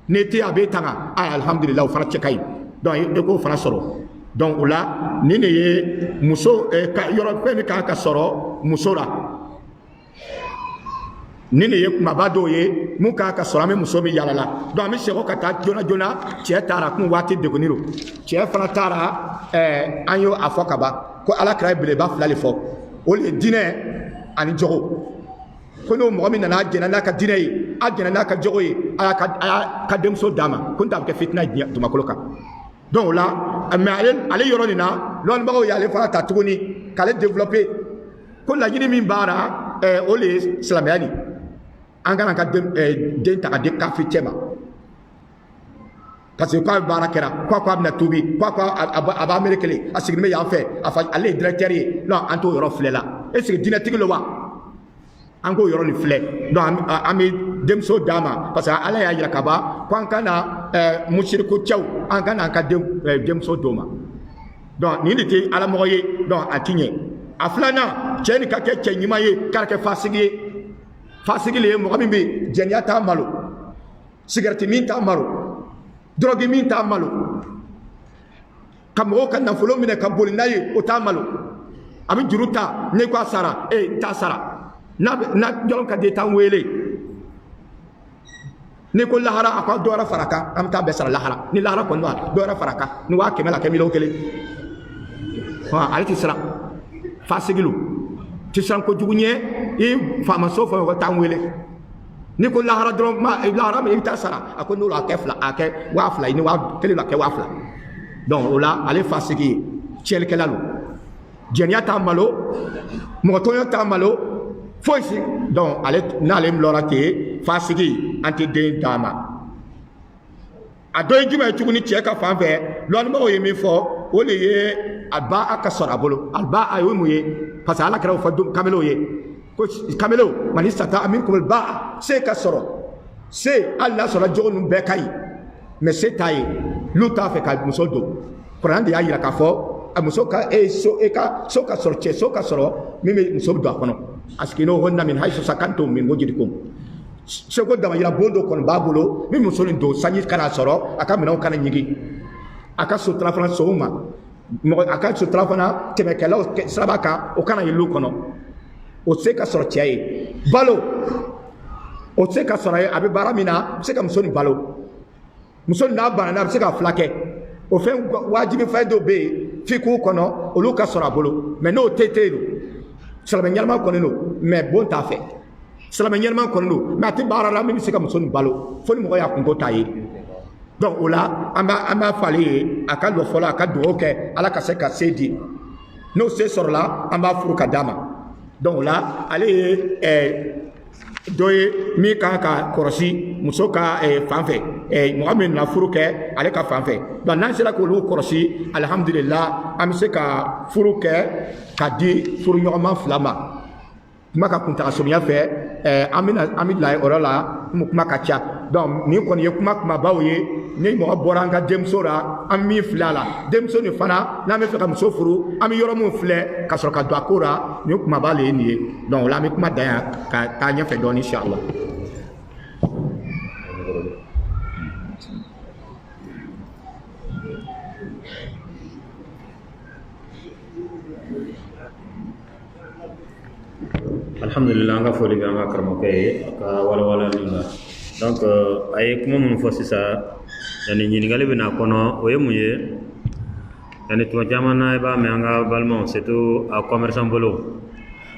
n'i tɛ a bɛ tanga alhamdulilah o fana cɛ ka ɲi donc e k'o fana sɔrɔ donc o la nin de ye muso yɔrɔ fɛn min kan ka sɔrɔ muso la nin de ye kumaba dɔw ye mun kan ka sɔrɔ an bɛ muso min yala la donc an bɛ segin ka taa joona joona cɛ taara kun waati degunni don cɛ fana taara an y'o a fɔ ka ban ko alakira ye belebeleba fila de fɔ o le ye diinɛ ani jogo ko n'o mɔgɔ min nana a jɛnna n'a ka diinɛ ye a jɛnna n'a ka jogo ye a y'a ka denmuso d'a ma ko n t'a bɛ kɛ fitina ye dugumakolo kan donc o la mais ale yɔrɔ nin na lɔnnibagaw y'ale fana ta tuguni k'ale développer ko laɲini min b'a la o le ye silamɛya nin an kana ka den ta ka di kafiri cɛ ma parce que k'a baara kɛra k'a bɛna tuubi k'a a b'a melekele a sigilen bɛ yan fɛ ale ye directeur ye non an t'o yɔrɔ filɛ la est ce que diinɛtigi lo wa an k'o yɔrɔ nin filɛ donc an bɛ denmuso d'a ma parce que ala y'a jira ka ban ko an kana musiriku cɛw an kana an ka denmuso d'o ma donc nin de tɛ alamɔgɔ ye donc a ti ɲɛ a filanan cɛ nin ka kɛ cɛ ɲuman ye k'a kɛ fasigi ye fasigi le ye mɔgɔ min bɛ jɛnɛya t'a malo cigarette min t'a malo drogue min t'a malo ka mɔgɔw ka nafolo minɛ ka boli n'a ye o t'a malo a bɛ juru ta ne ko a sara n t'a sara n'a jɔn ka di t'an wele ni ko lahara a ko dɔ wɛrɛ fara kan an bɛ taa bɛɛ sara lahara ni lahara kɔni don dɔ wɛrɛ fara kan ni waa kɛmɛ la kɛ miliyɔn kelen ale tɛ siran fasigi lo tɛ siran kojugu ɲɛ i faamaso fɛn o fɛn t'an wele ni ko lahara dɔrɔn lahara min i bɛ taa sara a ko n'o la a kɛ fila a kɛ waa fila ni waa kelen la a kɛ waa fila donc o la ale fasigi ye tiɲɛlikɛla lo jɛnɛya t'a malo mɔgɔtɔɲɔ t'a malo foyi si donc ale n'ale lɔra ten fasigi an tɛ den d'a ma a dɔ ye jumɛn ye tuguni cɛ ka fan fɛ lɔnnibagaw ye min fɔ o le ye alba ka sɔrɔ a bolo alba a ye mun ye parce que ala kɛra o fɔ kamelo ye ko kamelo man istata minkum alba se ka sɔrɔ se hali n'a sɔrɔ jogo ninnu bɛɛ ka ɲi mais se t'a ye n'u t'a fɛ ka muso don kuranɛ de y'a yira k'a fɔ a muso ka so ka sɔrɔ cɛ so ka sɔrɔ min bɛ muso don a kɔnɔ askinohunna min haythu sakantum min wujdikum seko dama yira bon dɔ kɔni b'a bolo min muso nin don sanji kana sɔrɔ a ka minɛnw kana ɲigi a ka sutura fana sɔgɔ ma a ka sutura fana tɛmɛkɛlaw siraba kan o kana yɛlɛ kɔnɔ o se ka sɔrɔ cɛ ye balo o se ka sɔrɔ ye a bɛ baara min na a bɛ se ka muso nin balo muso n'a banana a bɛ se ka fila kɛ o fɛn wajibi fɛn dɔw bɛ yen f'i k'u kɔnɔ olu ka sɔrɔ a bolo mais n'o tɛ don silamɛ ɲɛnama kɔni don mais bon t'a fɛ silamɛ ɲɛnama kɔni don mais a tɛ baara la min bɛ se ka muso nin balo fo ni mɔgɔ y'a kunko ta ye donc o la an b'a fɔ ale ye a ka lɔ fɔlɔ a ka dugawu kɛ ala ka se ka se di n'o se sɔrɔla an b'a furu ka d'a ma donc o la ale ye dɔ ye min kan ka kɔlɔsi muso ka fan fɛ mɔgɔ min na furu kɛ ale ka fan fɛ donc n'an sera k'olu kɔlɔsi alhamdulillah an bɛ se ka furu kɛ ka di furuɲɔgɔnma fila ma kuma ka kuntaka surunya fɛ an bɛ bila o yɔrɔ la kuma ka ca donc nin kɔni ye kumabaw ye ni mɔgɔ bɔra an ka denmuso la an bɛ min filɛ a la denmuso nin fana n'an bɛ fɛ ka muso furu an bɛ yɔrɔ min filɛ ka sɔrɔ ka don a ko la nin kumaba le ye nin ye donc o la an bɛ kuma dan yan ka taa ɲɛfɛ dɔɔnin inshallah. alhamdulillah an ka foli bɛ an ka karamɔgɔkɛ ye a ka walawalali la donc a ye kuma minnu fɔ sisan yani ɲininkali bɛ na kɔnɔ o ye mun ye yani tuma caman na i b'a mɛn an ka balimaw surtout a commerçant bolo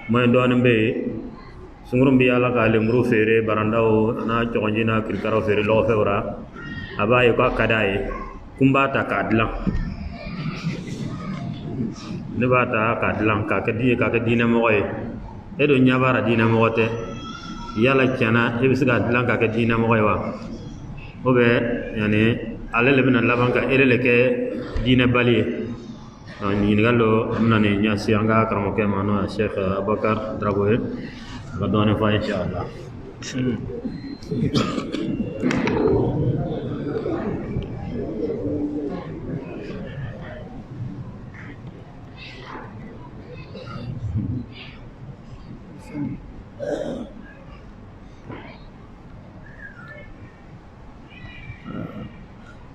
moyen dɔɔnin bɛ yen sunkurun bɛ yaala ka lemuru feere barandaw n'a cɔgɔnji n'a kirikaraw feere lɔgɔfɛw ra a b'a ye k'a ka d'a ye ko n b'a ta k'a dilan ne b'a ta k'a dilan k'a kɛ diinɛmɔgɔ ye e don ɲɛ b'a la diinɛmɔgɔ tɛ yala tiɲɛna e bɛ se k'a dilan k'a kɛ diinɛmɔgɔ ye wa o bɛ yani ale le bɛna laban ka ere le kɛ diinɛbali ye ɲininkali dɔ an bɛna nin ɲɛsin an ka karamɔgɔkɛ ma n'o ye Sheikh Abubakar Darago ye a ka dɔɔnin fɔ an ye inshallah.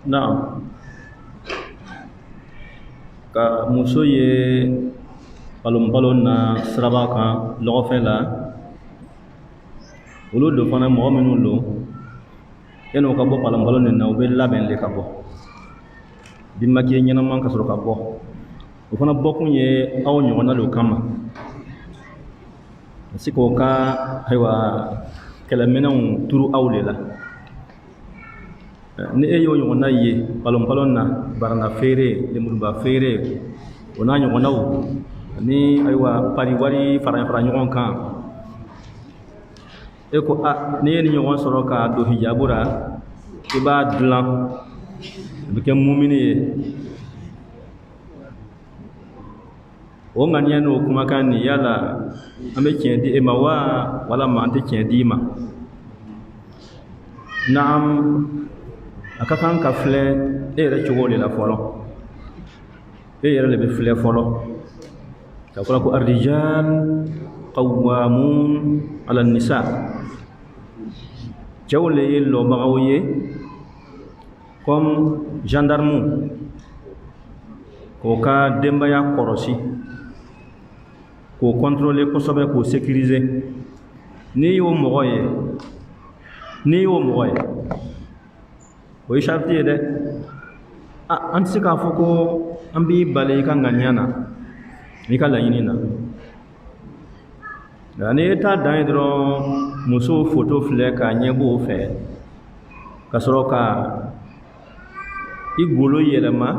Nah, ka muso ye palon na siraba kan lɔgɔfɛ la olu do fana mɔgɔ minnu don yan'o ka bɔ palon nin na u bɛ labɛn le ka bɔ binbaki ɲɛnama ka sɔrɔ ka bɔ o fana bɔkun ye aw ɲɔgɔnna de kama se k'o ka ayiwa kɛlɛminɛnw turu aw le la ni e y'o ɲɔgɔnna ye palon na barana feere lemuruba feere o n'a ɲɔgɔnnaw ni ayiwa pari wari fara ɲɔgɔn kan e ko ni ye ni ɲɔgɔn sɔrɔ ka don hijabu ra i b'a dilan a bɛ kɛ mumini ye o ŋaniya n'o kumakan nin yala an bɛ tiɲɛ di e ma wa walama an tɛ tiɲɛ di i ma naam a ka kan ka filɛ e yɛrɛ cogo de la fɔlɔ e yɛrɛ de bɛ filɛ fɔlɔ ka fɔla ko arrijal qawwamun ala nisa cɛw le ye lɔbagaw ye comme gendarme k'o ka denbaya kɔrɔsi k'o contrôler kosɛbɛ k'o sécuriser n'i y'o mɔgɔ ye o ye charti ye dɛ an tɛ se k'a fɔ ko an b'i bali i ka ŋaniya na i ka laɲini na nka n'i ye taa dan ye dɔrɔn muso foto filɛ k'a ɲɛ b'o fɛ ka sɔrɔ ka i golo yɛlɛma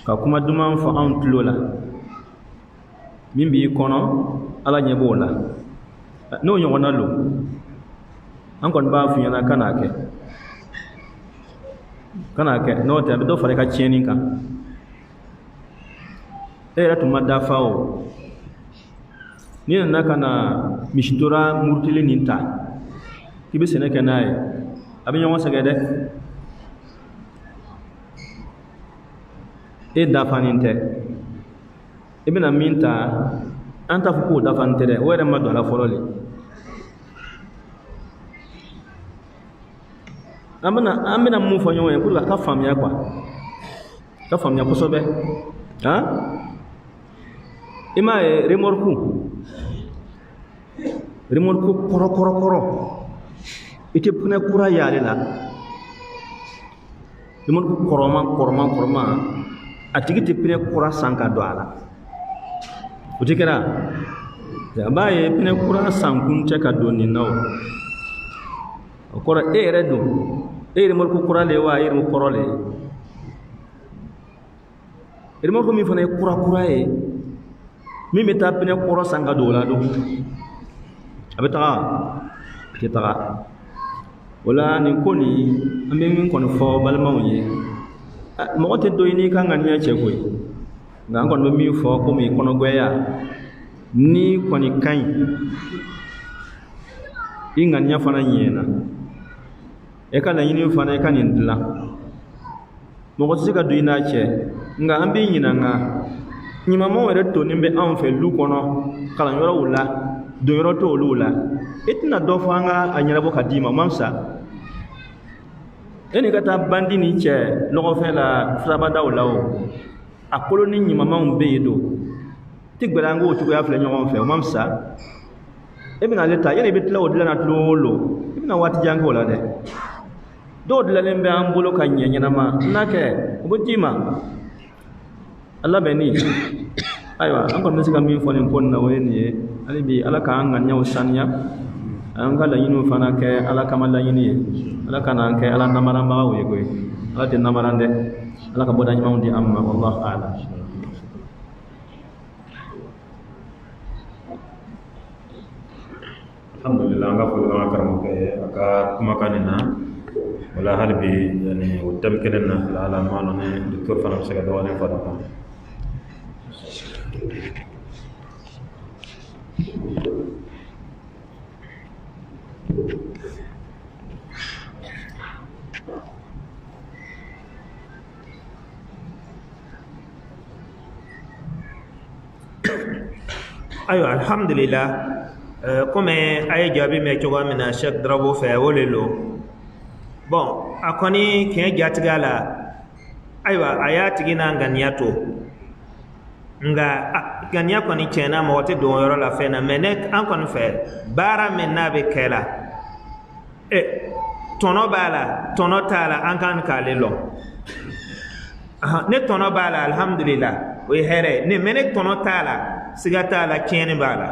ka kuma duman fɔ anw tulo la min b'i kɔnɔ ala ɲɛ b'o la n'o ɲɔgɔnna lo an kɔni b'a f'i ɲɛna kan'a kɛ. N'o tɛ a bɛ dɔ fara i ka tiɲɛni kan era tuma dafao ni na kana mishitora murtili ninta kibe sene kenaye abi nyongo sagede e dafaninte ibina minta anta fuku dafante de were ma do la fololi amina mu fo nyongo pour ka famia quoi ka famia ko sobe ha ima remorku koro ite pune kura yale la remorku koroma atigi te pune kura sanka do ala utikera abaye pune kura sankun te ka do ni nawo okora redo remorku kura le wa mu korole remorku mi fane kura mi meta pene koro sanga dola do abeta kita wala ni koni ambe min kono fo balma yi mo te do ni kan ngania che koy nga ngon mi fo ko mi kono goya ni koni kan ingania fana nyena e kana yini fana e kanin dla mo ko sika do ina che nga ambe nyina nga nyima mo were to nimbe an fe lu kono kala yoro wula do yoro to lula itina do fanga anyira bo kadima mamsa eni kata bandi ni che logo fe la frabada wulawo akolo ni nyima ma mbe do tigbara ngo chuko ya fle nyon fe mamsa ebina leta yene bitla odila na tlolo ebina wati jango la de do dila lembe ambulo kanyenya na ma nake ubujima Allah beni aywa an kon misika min foni kon na weni ali bi ala ka an nyaw sanya an kala yinu fana ke ala kamala yini ala kana ke ala namara ma we goy ala de namara de ala ka bodañ mawdi amma wallahu a'lam alhamdulillah nga fo nga karamo ke aka kuma kanina wala halbi yani wutam kenena ala mano ne docteur fana sega do wala fada ko ayo alhamdulillah comme ay jabi me choga mina Cheikh Drabo fe wolelo bon akoni ke jatigala aywa ayati gina nganiato nga gania koni chena mo wote do yoro la fe na menek an kon fe bara men na be kela tono bala tono tala an kan kalelo ne tono bala alhamdulillah we here ne menek tono tala sigata la chene bala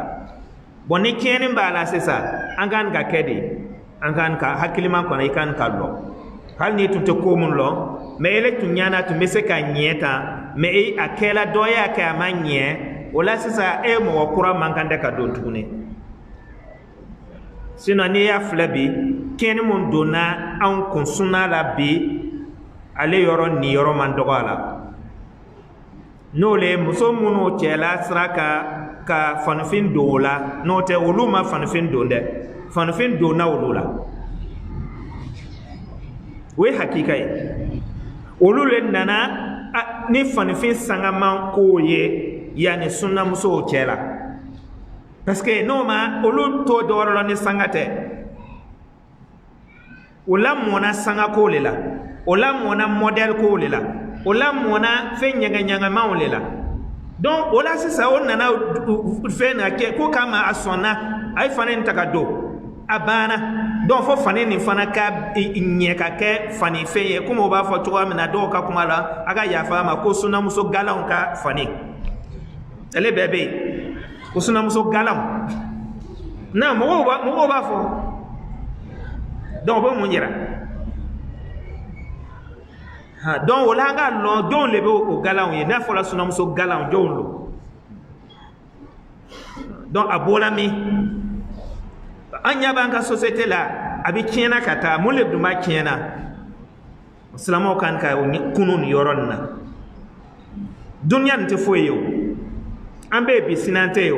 boni chene bala sesa an kan ka kedi an kan ka hakilima kona ikan kallo hal ni tunte komun lo me ele tunyana tu mese ka nyeta me e akela doya ka manye wala sasa e mo wakura manganda ka don tune sino ni ya flabi ken mon dona an konsuna la bi ale yoro ni yoro man dogala no le muso munu chela sraka ka fanfin dola no te uluma fanfin donde fanfin dona ulula we hakika yi ulule nana ni fanfin sanga man ko ye yani sunna muso chela parce que no ma ulu to doro ni sangate ulam mona sanga ko lela ulam mona model ko lela ulam mona fe nyanga ma lela donc ola sisa on nana fe na ke ko kama asona ay fanen takado abana donc fo fani ni fana ka nyeka ke fani feye kuma ba fo to amina do ka kuma la aga ya fama ko suna muso galon ka fani ele bebe ko suna muso galon na mo ba fo donc bo munjira ha donc wala ga lo don lebe o galon ye na fo la suna muso galon don lo donc abola mi anya banka société la abi kiena kata mo lebdu ma kiena islamo kan ka kunun yoronna dunya nte foyo ambe bi sinante yo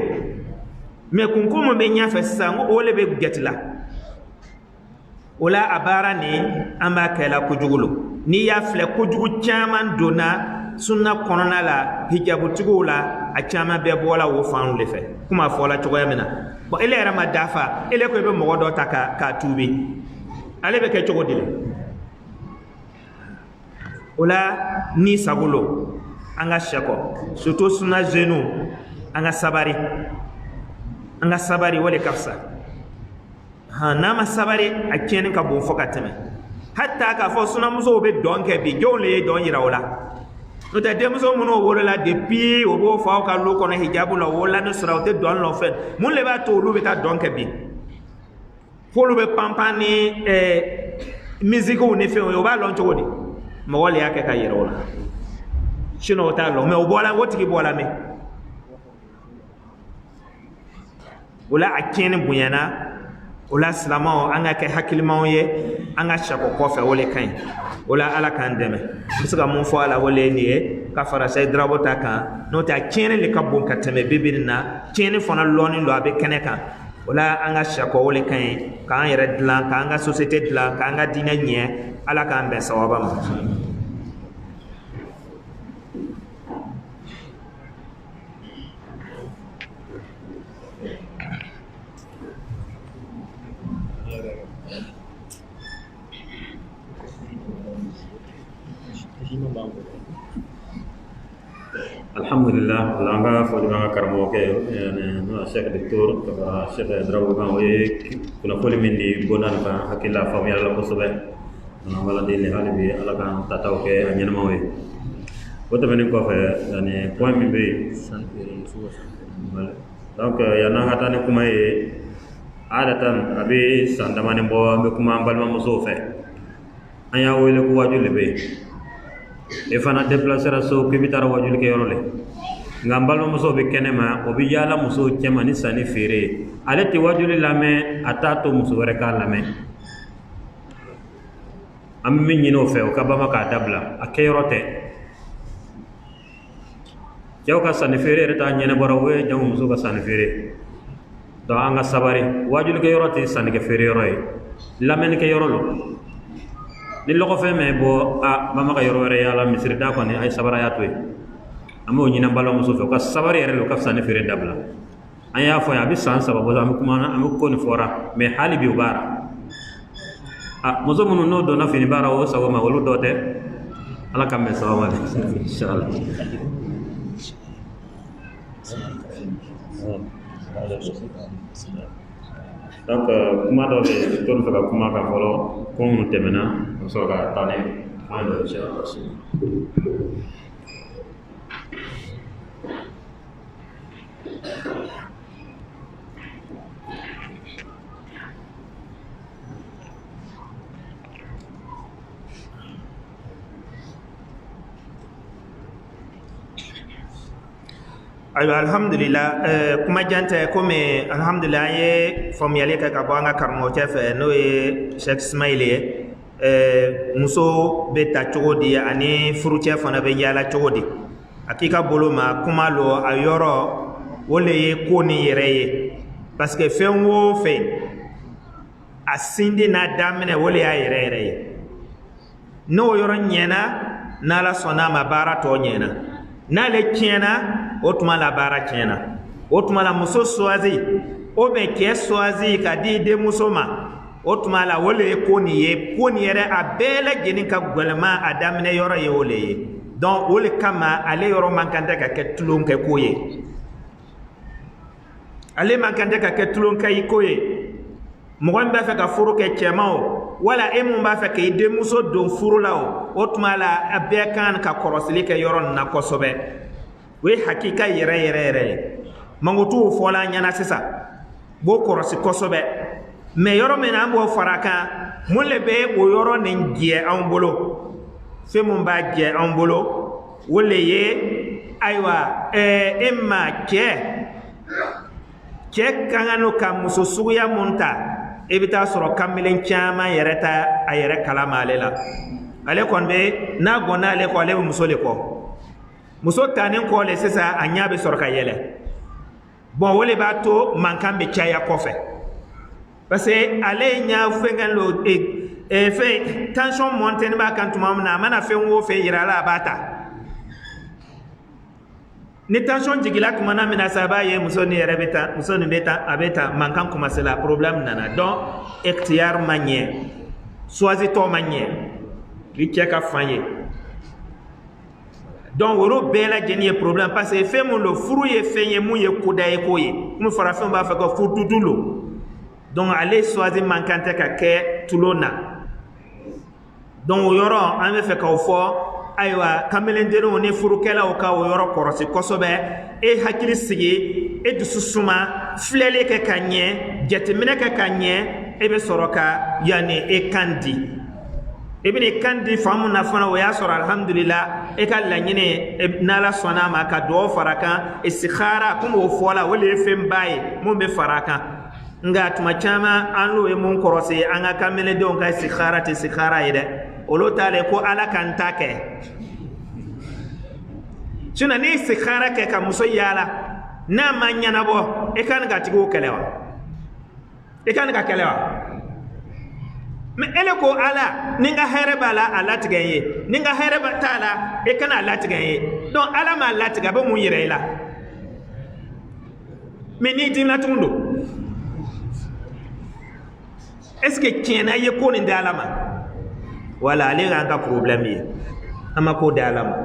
me kunkumo be nya fa sango ole be getla wala abara ni amba kala kujugulo ni ya fle kujugu chaman dona sunna konona la hijabu tugula a chama be bola wo fanu le fe kuma fola chogoya mena bo ele era madafa ele ko be mo do taka ka tubi ale be ke chogodile wala ni sagulo anga shako surtout sunna jenu anga sabari wale kafsa ha nama sabari a kenin ka bon foka teme hatta ka fo suna muso be donke bi jole don yira wala no ta demuso muno wala la depuis o bo fa ka lo kono hijabu la wala no sura o te don lo fet mun le ba to lu be ta donke bi fo lu be pampani musique o ne fe o ba lon to wodi mo wala yake ka yira wala shino ta lo me o bola woti ki bola me wala akene buyana wala salama anga ke hakilima ye anga shako kofe wala kan wala ala kan deme bisaga mun fo ala wala ni ka fara say drabota kan no ta kene le ka bon kateme bibirina kene fona loni lo abe kene kan wala anga shako wala kan kan yere dlan kan anga société dlan kan anga dina nye ala kan be sawaba ma alhamdulillah langa fo nga karamo ke no cheikh docteur ka cheikh drawo ba we kuna fo mindi bonan ka hakilla fam yalla ko sobe no wala de le halibi ala kan tataw ke anyana mawe woto men ko fe yani point mi be donc yana hata ne kuma e adatan abi sandamane bo be kuma balma muso fe anya wele ko wajule be e fana déplacer so kibitara wajul ke yorole ngambal muso be kenema o bi yala muso chema ni sani fere ale ti wajul lame atato muso reka lame ammi nyino fe o kabama ka dabla akeyrote jaw ka sani fere reta nyene borawe jaw muso ka sani fere do anga sabari wajul ke yorote sani ke fere roy lame ke yorolo ni loko fe me bo a mama ka yoro re yala misri da ko ni ay sabara ya toy amo nyina balo muso fe ko sabari re lo ka sani fere dabla aya fo ya bi san sababu am kuma na am ko ni fora me hali bi ubara a muso munu no do na fini bara o sawo ma wolu dote ala kam me sawo ma inshallah donc kuma do be ton fa kuma ka folo ko mun temena so ga tane ando inshallah ayo alhamdulillah kuma jante comme alhamdulillah ye famiyale ka banga karmo tefe no e Sheikh Ismaili muso be ta chogodi ani furuche fana be yala chogodi akika boloma kuma lo ayoro wole ye koni yereye parce que fen wo fe asindi na damene wole ya yereye no yoro nyena na la sona mabara to nyena na le tiena otuma la bara tiena otuma la muso swazi o be ke swazi ka di de muso ma otuma la wole ko ni yere abele geni ka golma adamne yoro ye wole ye donc wole kama ale yoro mankante ka ke tulon ke koye ale mankante ka ke tulon ka ikoye mo ba fa ka furu ke chemao wala emu ba fa ke de muso don furu lawo otuma la abekan ka korosili ke yoro na kosobe we hakika yere mangotu fola nyana sisa bo korosi kosobe me yoro mena ambo faraka mulle be o yoro nengie ambolo fe mun ba je ambolo wole ye aywa emma ke kangano kam muso suya munta ebita soro kamilen chama yereta ayere kalama alela ale kon be na gona ale ko ale muso le ko muso tanen ko le sisa anya be sorka yele bon wole ba to mankan be caya kofe parce que ale nya fengan lo fe tension montagne ba kan tuma na mana fe wo fe yirala bata ni tension jigila kuma na mina saba ye muso ni rebeta muso ni beta abeta mankan kuma c'est la problème nana donc ikhtiar manye choisi to manye li ka fanye donc woro bela jeni problème parce que fait mon le furu ye fenye mu ye koda ye koye mu fara fe ba fa ko futudulo donc aller choisir mankante ka ke tulona donc yoro an be fe ka fo aywa kamelendero ne furu kala o ka o yoro korosi kosobe e hakili sigi e dususuma flele ke kanye jetemine ke kanye e be soroka yani e kandi ibn kandi famu na fana o ya soro alhamdulillah e ka lanyine nala sona ma ka do faraka istikhara kuma o fola wole fem baye mo be faraka nga tuma chama anlo e mon korosi anga kamele do nga istikhara te istikhara ide olo tale ko ala kan take suna ni istikhara ke ka muso yala na manya na bo e kan ga tigo kelewa e kan ga kelewa me ele ko ala ninga hereba la ala tigaye ninga hereba tala e kana ala tigaye donc ala ma ala tiga ba mu yirela me ni dimna tundo est-ce que tiena ye ko ni dalama wala ale nga problème ye ama ko dalama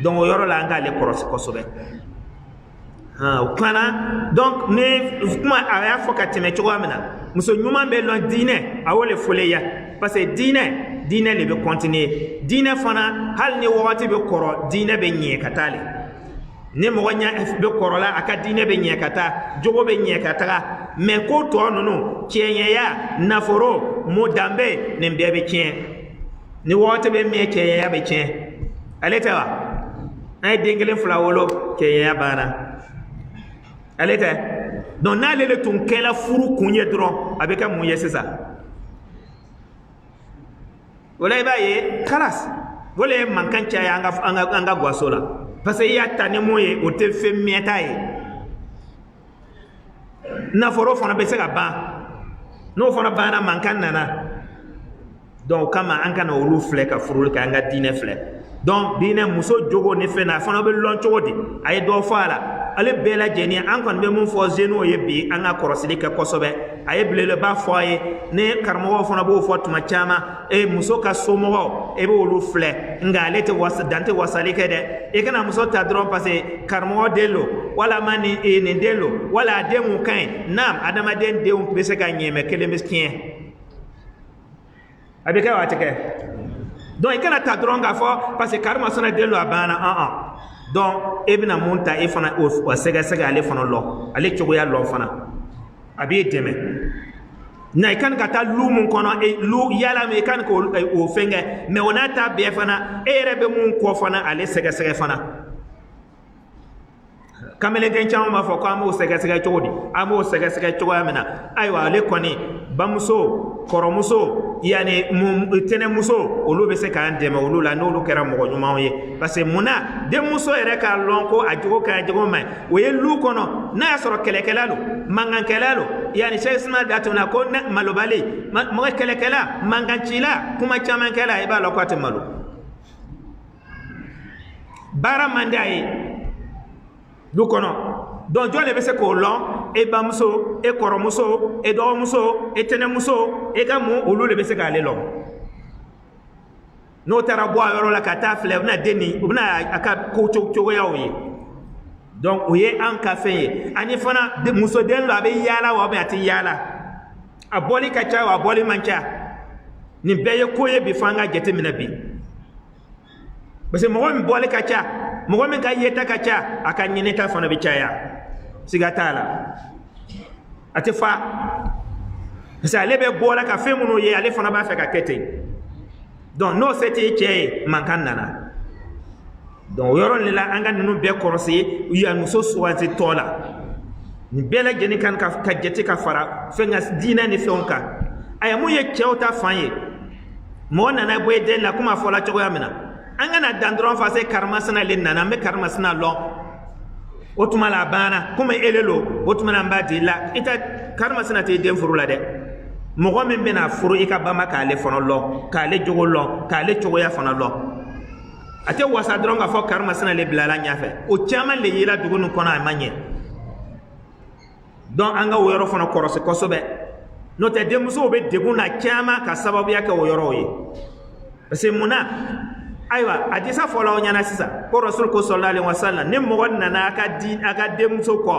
donc yoro la nga le kosobe kana donc ne kuma aya foka teme chogamena muso nyuma be lon dine awole foleya parce que dine le be continuer dine fana hal ni wati be koro dine be nye katale ne mo nya be koro la aka dine be nye kata jogo be nye kata mais ko to nono kienye ya naforo mo dambe ne be kien ni wati be me kienye ya be kien aletawa ay dengelen flawolo kienye ya bana aleta donc n'ale le tun kɛla furu kun ye dɔrɔn a bɛ kɛ mun ye sisan o la i b'a ye kalas o le ye mankan caya an ka gaso la parce que i y'a ta ni mun ye o tɛ fɛn mɛnta ye nafolo fana bɛ se ka ban n'o fana banna mankan nana donc o kama an kana olu filɛ ka furu kɛ an ka diinɛ filɛ donc diinɛ muso jogo ni fɛn na a fana bɛ lɔn cogo di a ye dɔ fɔ a la ale bɛɛ lajɛlen an kɔni bɛ mun fɔ zeno ye bi an ka kɔrɔsili kɛ kosɛbɛ a ye belebeleba fɔ a ye ne karamɔgɔw fana b'o fɔ tuma caman muso ka somɔgɔw e bɛ olu filɛ nka ale tɛ dan tɛ wasali kɛ dɛ i kana muso ta dɔrɔn parce que karamɔgɔ den lo walama nin den lo wala a den mun ka ɲi naam adamaden denw bɛ se ka ɲɛmɛ kelen bɛ tiɲɛ a bɛ kɛ wa a tɛ kɛ donc i kana ta dɔrɔn k'a fɔ parce que karima sɔnna den lo a banna donc e bɛna mun ta e fana o sɛgɛsɛgɛ ale fana lɔ ale cogoya lɔ fana a b'e dɛmɛ na i kan ka taa lu mun kɔnɔ lu yala min i kan k'o fɛn kɛ mais o n'a ta bɛɛ fana e yɛrɛ bɛ mun kɔ fana ale sɛgɛsɛgɛ fana kamelenkɛ caman b'a fɔ ko an b'o sɛgɛsɛgɛ cogo di an b'o sɛgɛsɛgɛ cogoya min na ayiwa ale kɔni bamuso kɔrɔmuso yani tɛnɛmuso olu bɛ se k'an dɛmɛ olu la n'olu kɛra mɔgɔ ɲumanw ye parce que munna denmuso yɛrɛ k'a lɔn ko a jogo ka jogo man ɲi o ye lu kɔnɔ n'a y'a sɔrɔ kɛlɛkɛla lo mankankɛla lo yani Cheikh Ismail datuna ko malobali mɔgɔ kɛlɛkɛla mankancila kuma caman kɛla i b'a lɔn ko a tɛ malo baara man di a ye du kɔnɔ donc jɔn de bɛ se k'o lɔn e bamuso e kɔrɔmuso e dɔgɔmuso e tɛnɛmuso e ka mun olu de bɛ se k'ale lɔn n'o taara bɔ a yɔrɔ la ka taa filɛ u bɛna den nin u bɛna a ka ko cogoyaw ye donc o ye an ka fɛn ye ani fana muso den lo a bɛ yaala wa a tɛ yaala a bɔli ka ca wa a bɔli man ca nin bɛɛ ye ko ye bi fɔ an ka jateminɛ bi parce que mɔgɔ min bɔli ka ca mɔgɔ min ka yeta ka ca a ka ɲinita fana bɛ caya siga t'a la a tɛ fa parce que ale bɛ bɔla ka fɛn minnu ye ale fana b'a fɛ ka kɛ ten donc n'o se tɛ cɛ ye mankan nana donc o yɔrɔ de la an ka ninnu bɛɛ kɔlɔsi u ya muso suganti tɔ la nin bɛɛ lajɛlen kan ka jate ka fara fɛn ka diinɛ ni fɛnw kan a ye mun ye cɛw ta fan ye mɔgɔ nana bɔ den la komi a fɔla cogoya min na angana dandron fa se karmasana le nana me karmasana lo otuma la bana kuma elelo otuma na mbadi la ita karmasana te den furu la de mogo min bena furu ika bama ka le fono lo ka le jogo lo ka le chogo ya fono lo ate wasa dron ga fo karmasana le bilala nyafe o chama le yela dugunu kono amanye don anga woyoro fono korose kosobe no te demuso be deguna chama ka sababu yake woyoro yi parce muna aywa hadisa fola nyana sisa ko rasul ko sallallahu alaihi wasallam ne mo nana aka din aka demuso ko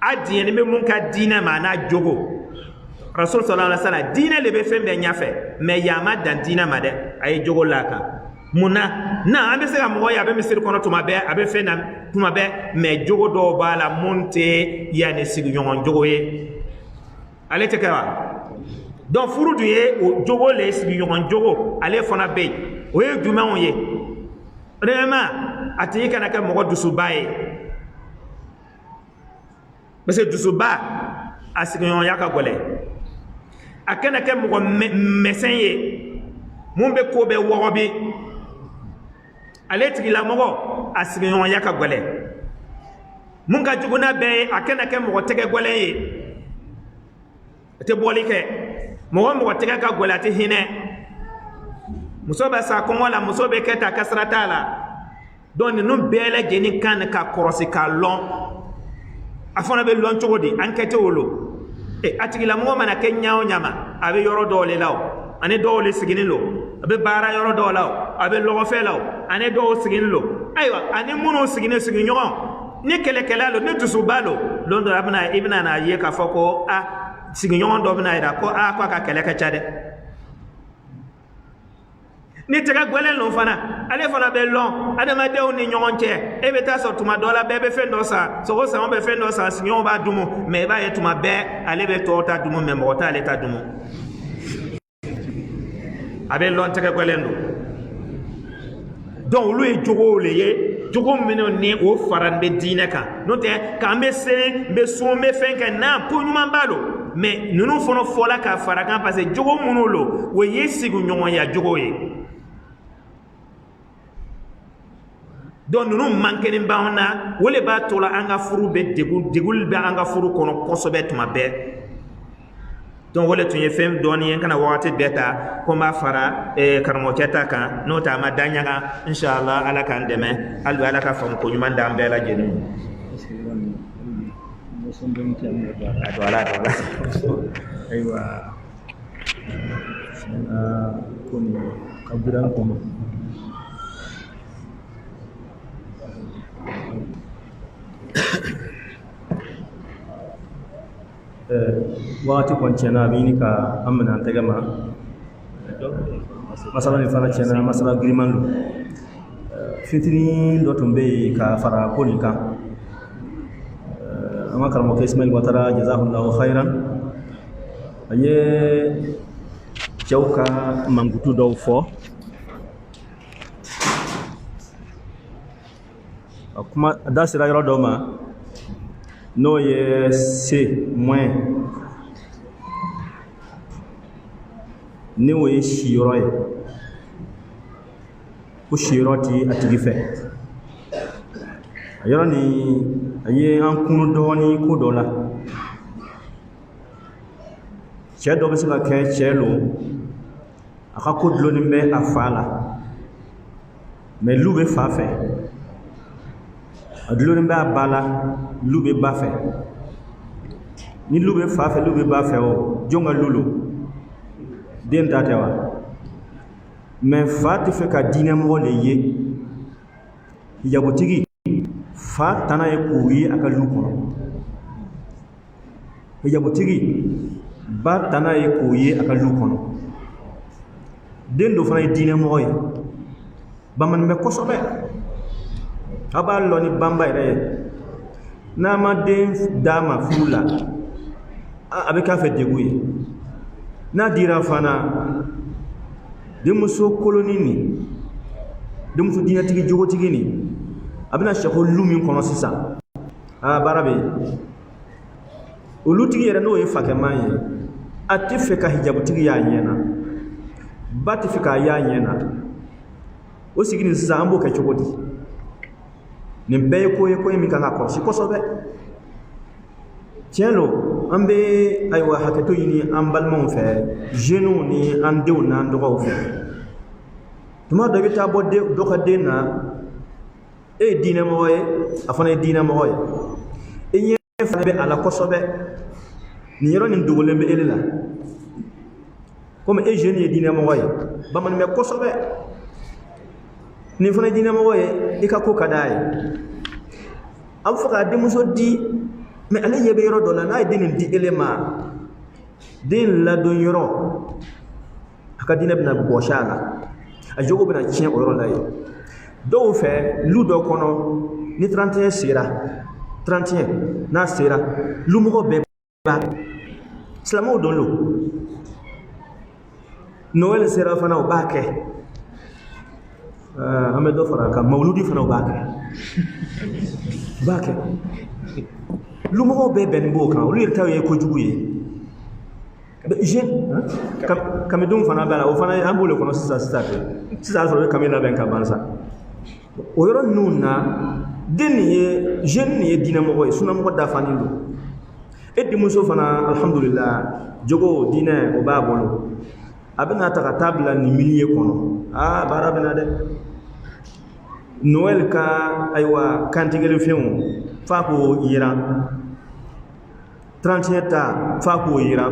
adi ne me mun ka dina mana jogo rasul sallallahu alaihi wasallam dina le be fembe nyafe me yama dan dina made ay jogo laka muna na ambe se ka mo ya be misir kono tuma be abe fenam tuma be me jogo do bala monte yani sigi nyon jogo ye ale te kawa donc furu du ye o jogo le sigi nyon jogo ale fona be o ye duma on ye vraiment ati kana ka mo dusu baye parce que dusu ba asigi nyon yaka gole akana ka mo mesin ye mun be ko be wogobi ale tigi la mogo asigi nyon yaka gole mun ka juguna be akana ka mo tege gole ye te boli ke mo tege ka gole ati hine musobe sa ko wala musobe keta kasrata la don no bele jeni kan ka korosi ka lon afona be lon chogodi enquête wolo e atigi la mo mana kenya nyama abe yoro dole law ane dole sigini lo abe bara yoro dole law abe logo fe law ane do sigini lo aywa ane muno sigini nyon ni kele lo ne tusu balo londo abna ibna na ye ka foko sigini nyon do bna ida ko ko ka kele ka chade ni tega gwelen lo fana ale fana be lon adama de oni nyon che e be ta so tuma dola be fendo sa so ko sa on be fendo sa sinyon ba dumo me ba yetuma be ale be to ta dumo me mo ta ale ta dumo abe lon tega gwelen do donc lu e jogo le ye jogo meno ni o farande dine kan no te ka me se be so me fenka na ko nyuma balo mais nunu fono fola ka farakan parce que jogo munolo we yesigu nyon ya jogo ye don nunu mankeni bauna wole ba tola anga furu be degul be anga furu kono kosobe tuma be don wole tunye fem doni en kana wati beta ko ma fara karmo cheta kan no ta ma danyaga inshallah ala kan deme aldu ala ka fam ko nyuma ndambe la jenu aywa koni kabiran kono wakati kon cena bini ka amna tagama masala ni fana cena masala grimanlu fitini do tumbe ka fara koni ka ama karamo ke Ismail Watara jazakallahu khairan aye jawka mangutu do fo kuma dasira yoro do ma no ye C moins ni wo ye shiro ye ko shiro ti atigi fe yoro ni aye an kunu do ni ko do la che do be se ka ke chelo aka ko dlo ni be afala mais lube fa fe adlo ni ba bala lube ba fe ni lube fa fe lube ba fe o jonga lulu den tatewa mais fa ti fe ka dine mo le ye yabutigi fa tana ye kuyi aka luko yabutigi ba tana ye kuyi aka luko den do fa dine mo ye ba man me ko sobe aba lo ni bamba ire na ma den dama fula abe ka fe deguye na dira fana de muso koloni ni de muso dina tigi jogo tigi ni abina shako lumi kono sisa barabe olu tigi yere no ye fake manye ati fe ka hijabu tigi ya nyena bati fe ka ya nyena o sigi ni sisan an b'o kɛ cogo di nin bɛɛ ye ko ye min kan ka kɔlɔsi kosɛbɛ tiɲɛ lo an bɛ ayiwa hakɛto ɲini an balimaw fɛ jeunes ni an denw n'an dɔgɔw fɛ tuma dɔ i bɛ taa bɔ dɔ ka den na e ye diinɛmɔgɔ ye a fana ye diinɛmɔgɔ ye i ɲɛ fana bɛ a la kosɛbɛ nin yɔrɔ nin dogolen bɛ e la komi e jeune ye diinɛmɔgɔ ye bamanan bɛ kosɛbɛ nin fana ye diinɛmɔgɔ ye i ka ko ka d'a ye a bɛ fɛ k'a denmuso di mais ale ɲɛ bɛ yɔrɔ dɔ la n'a ye den nin di ele ma den ladon yɔrɔ a ka diinɛ bɛna bɔsi a la a jogo bɛna tiɲɛ o yɔrɔ la ye dɔw fɛ lu dɔ kɔnɔ ni 31 sera 31 n'a sera lumɔgɔ bɛɛ b'a silamɛw don lo Noël sera fana o b'a kɛ an bɛ dɔ fara a kan mawuludi fana o b'a kɛ lumɔgɔw bɛɛ bɛnnen b'o kan olu yɛrɛ ta ye kojugu ye jeune kamidenw fana b'a la o fana an b'o le kɔnɔ sisan sɔrɔ kami labɛn ka ban sa o yɔrɔ ninnu na den nin ye jeune nin ye diinɛmɔgɔ ye sunnamɔgɔ dafanen don e denmuso fana alhamdulillah jogo diinɛ o b'a bolo a bɛna ta ka taa bila nin milieu kɔnɔ baara bɛna dɛ Noël ka ayiwa kantigɛli fɛnw f'a k'o yira 31 ta f'a k'o yira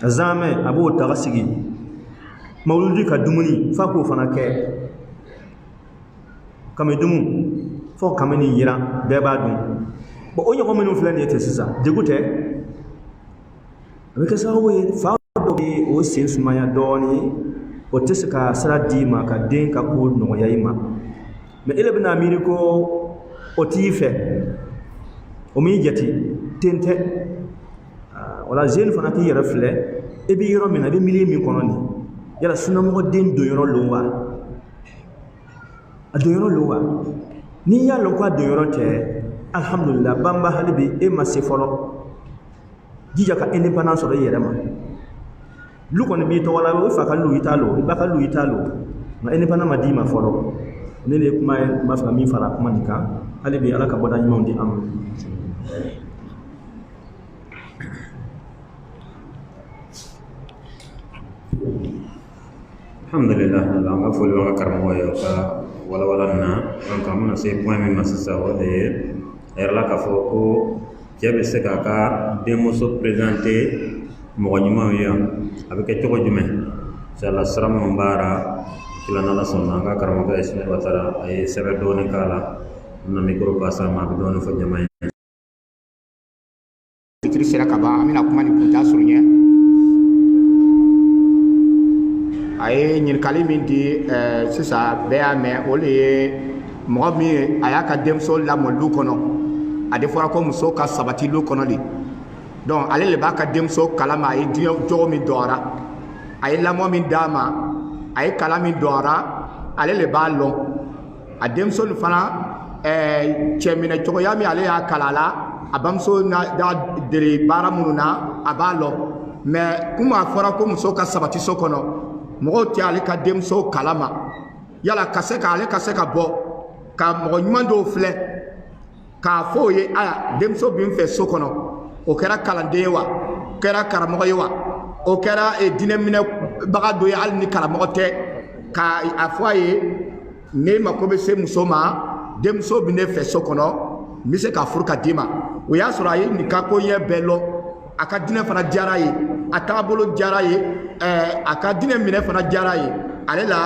zamɛ a b'o daga sigi mawuludi ka dumuni f'a k'o fana kɛ kamidumu fo kamini yira bɛɛ b'a dun bon o ɲɔgɔn minnu filɛ nin ye ten sisan degu tɛ a bɛ kɛ sababu ye fa dɔ bɛ o sen sumaya dɔɔni o tɛ se ka sira di ma ka den ka ko nɔgɔya i ma mais ele bɛna miiri ko o t'i fɛ o m'i jate ten tɛ wala jeune fana k'i yɛrɛ filɛ e bɛ yɔrɔ min na i bɛ milieu min kɔnɔ nin yala sunnamɔgɔ den don yɔrɔ lon wa a don yɔrɔ lon wa n'i y'a lɔn ko a don yɔrɔ tɛ alhamdulillah banba hali bi e ma se fɔlɔ jija ka indépendance sɔrɔ i yɛrɛ ma lu kɔni b'i tɔgɔ la o fa ka lu i t'a lo i ba ka lu i t'a lo nka indépendance ma d'i ma fɔlɔ ne de ye kuma ye n b'a fɛ ka min fara kuma nin kan hali bi ala ka bɔda ɲumanw di an ma alhamdulillah an ka foli b'an ka karamɔgɔ ye ka walawala na an ka mana se point min ma sisan o de ye a yɛrɛ la k'a fɔ ko cɛ bɛ se k'a ka denmuso présenter mɔgɔ ɲumanw ye a bɛ kɛ cogo jumɛn inshallah sira minnu b'a la kila n'ala sɔnna an ka karamɔgɔ ye Ismail Watara a ye sɛbɛn dɔɔni k'a la n na micro ba sa ma a bɛ dɔɔni fɔ jama ye fitiri sera ka ban an bɛna kuma ni kunta surunya a ye ɲininkali min di sisan bɛɛ y'a mɛn o de ye mɔgɔ min a y'a ka denmuso lamɔ lu kɔnɔ a de fɔra ko muso ka sabati lu kɔnɔ de donc ale de b'a ka denmuso kalama a ye diɲɛ jogo min dɔgɔra a ye lamɔ min d'a ma a ye kalan min dɔgɔra ale de b'a lɔn a denmuso nin fana cɛminɛ cogoya min ale y'a kala la a bamuso da deli baara minnu na a b'a lɔn mais komi a fɔra ko muso ka sabati so kɔnɔ mɔgɔw tɛ ale ka denmuso kalama yala ka se ka ale ka se ka bɔ ka mɔgɔ ɲuman dɔw filɛ k'a fɔ o ye aya denmuso bɛ n fɛ so kɔnɔ o kɛra kalanden ye wa o kɛra karamɔgɔ ye wa o kɛra diinɛminɛbaga dɔ ye hali ni karamɔgɔ tɛ ka a fɔ a ye ne mako bɛ se muso ma denmuso bɛ ne fɛ so kɔnɔ n bɛ se k'a furu ka d'i ma o y'a sɔrɔ a ye nin ka ko ɲɛ bɛɛ lɔ a ka diinɛ fana diyara a ye a taabolo diyara a ye a ka diinɛ minɛ fana diyara a ye ale la